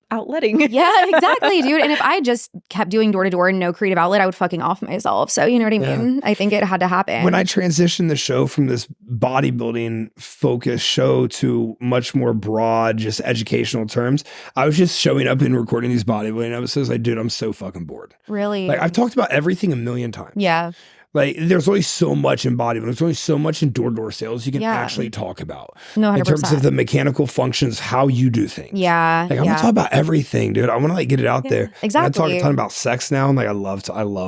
outletting. Yeah, exactly, dude. And if I just kept doing door to door and no creative outlet, I would fucking off myself. So you know what I mean? I think it had to happen. When I transitioned the show from this bodybuilding focused show to much more broad, just educational terms, I was just showing up and recording these bodybuilding episodes. Like, dude, I'm so fucking bored. Really? Like, I've talked about everything a million times. Yeah. Like, there's only so much in bodybuilding. There's only so much in door-to-door sales you can actually talk about. No, 100%. In terms of the mechanical functions, how you do things. Yeah. Like, I want to talk about everything, dude. I want to like get it out there. Exactly. When I talk about sex now, and like I love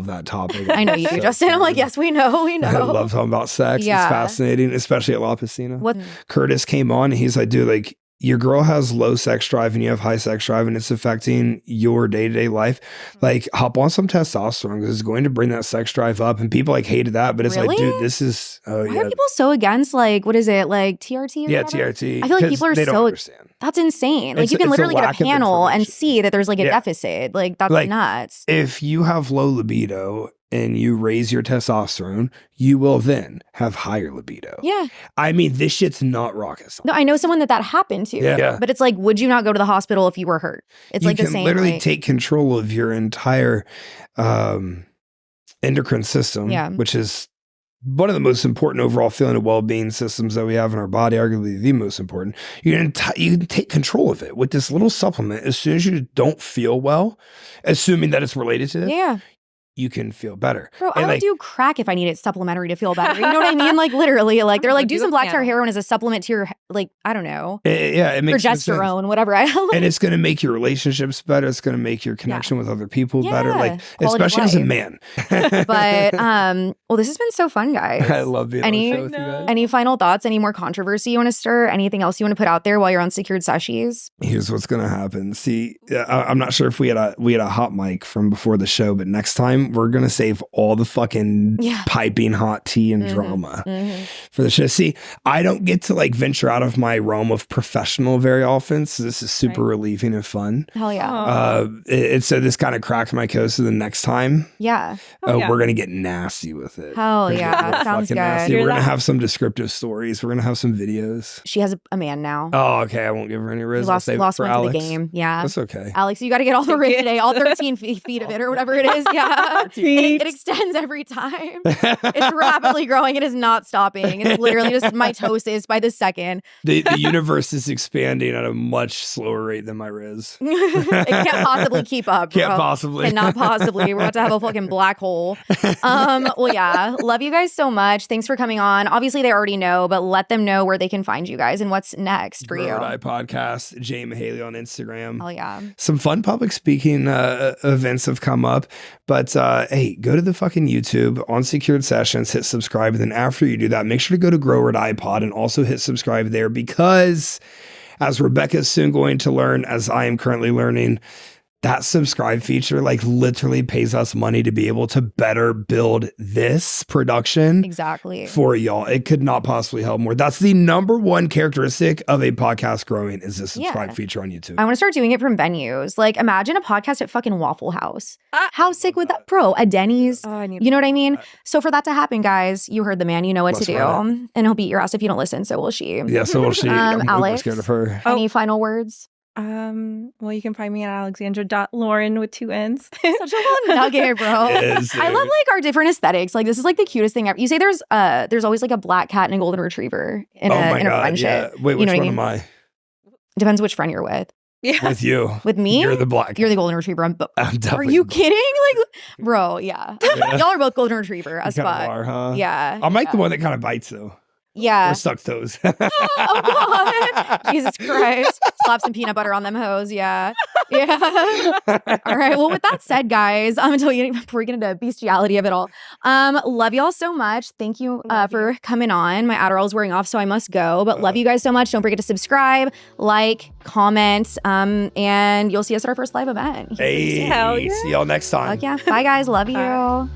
that topic. I know you do, Justin. I'm like, yes, we know. I love talking about sex. It's fascinating, especially at La Piscina. What? Curtis came on and he's like, dude, like, your girl has low sex drive and you have high sex drive and it's affecting your day-to-day life. Like, hop on some testosterone because it's going to bring that sex drive up. And people like hated that, but it's like, dude, this is why are people so against like, what is it, like TRT? Or TRT. I feel like people are so understand. That's insane. Like, you can literally get a panel and see that there's like a deficit. Like, that's like, nuts. If you have low libido and you raise your testosterone, you will then have higher libido. Yeah. I mean, this shit's not rocket science. No, I know someone that happened to. Yeah. But it's like, would you not go to the hospital if you were hurt? It's like the same. You can literally take control of your entire endocrine system, which is one of the most important overall feeling of well-being systems that we have in our body, arguably the most important. You can take control of it with this little supplement. As soon as you don't feel well, assuming that it's related to this, you can feel better. Bro, I would do crack if I needed supplementary to feel better. You know what I mean? Like, literally, like, they're like, do some black tar heroin as a supplement to your, like, I don't know. It makes progesterone, whatever. And it's going to make your relationships better. It's going to make your connection with other people better. Like, quality especially as a man. But, well, this has been so fun, guys. I love being on the show with you guys. Any final thoughts? Any more controversy you want to stir? Anything else you want to put out there while you're on Secured Sessions? Here's what's going to happen. See, I'm not sure if we had a hot mic from before the show, but next time we're going to save all the fucking piping hot tea and drama for the show. See, I don't get to like venture out of my realm of professional very often, so this is super relieving and fun. Hell yeah. So this kind of cracked my code. So the next time, we're gonna get nasty with it. Hell yeah, sounds good. Nasty. We're gonna have some descriptive stories. We're gonna have some videos. She has a man now. Oh, okay. I won't give her any risk. Lost one to the game. Yeah, that's okay. Alex, you got to get all the risk today, all 13 feet of it or whatever it is. Yeah, it extends every time. It's rapidly growing. It is not stopping. It's literally just mitosis by the second. The universe is expanding at a much slower rate than my Riz. It can't possibly keep up. Can't possibly. Cannot possibly. We're about to have a fucking black hole. Well, yeah. Love you guys so much. Thanks for coming on. Obviously, they already know, but let them know where they can find you guys and what's next for you. Grow It Podcast, Jay Mihaly on Instagram. Oh, yeah. Some fun public speaking events have come up. But hey, go to the fucking YouTube on Secured Sessions, hit subscribe. And then after you do that, make sure to go to Grow It Pod and also hit subscribe there, because as Rebecca is soon going to learn, as I am currently learning, that subscribe feature like literally pays us money to be able to better build this production for y'all. It could not possibly help more. That's the number one characteristic of a podcast growing, is the subscribe feature on YouTube. I want to start doing it from venues. Like, imagine a podcast at fucking Waffle House. How sick would that, bro? A Denny's. You know what I mean? So for that to happen, guys, you heard the man. You know what to do. And he'll beat your ass if you don't listen. So will she. Yeah, so will she. I'm Alex, scared of her. Any final words? Well, you can find me at alexandra.lauren with 2 N's. Such a little nugget, bro. I love like our different aesthetics. Like, this is like the cutest thing ever. You say there's always like a black cat and a golden retriever in a friendship. Yeah. Wait, which one am I? Depends which friend you're with. Yeah. With you. With me? You're the black cat. You're the golden retriever. I'm are you kidding? Like, bro, yeah. Y'all are both golden retriever as fuck. Are, huh? Yeah. I'm like the one that kind of bites though. Yeah. Or suck toes. Oh, God. Jesus Christ. Slap some peanut butter on them hoes. Yeah. Yeah. All right. Well, with that said, guys, before we get into the bestiality of it all, love y'all so much. Thank you for coming on. My Adderall's wearing off, so I must go. But love you guys so much. Don't forget to subscribe, like, comment, and you'll see us at our first live event. Hey, see y'all next time. Yeah. Bye, guys. Love you.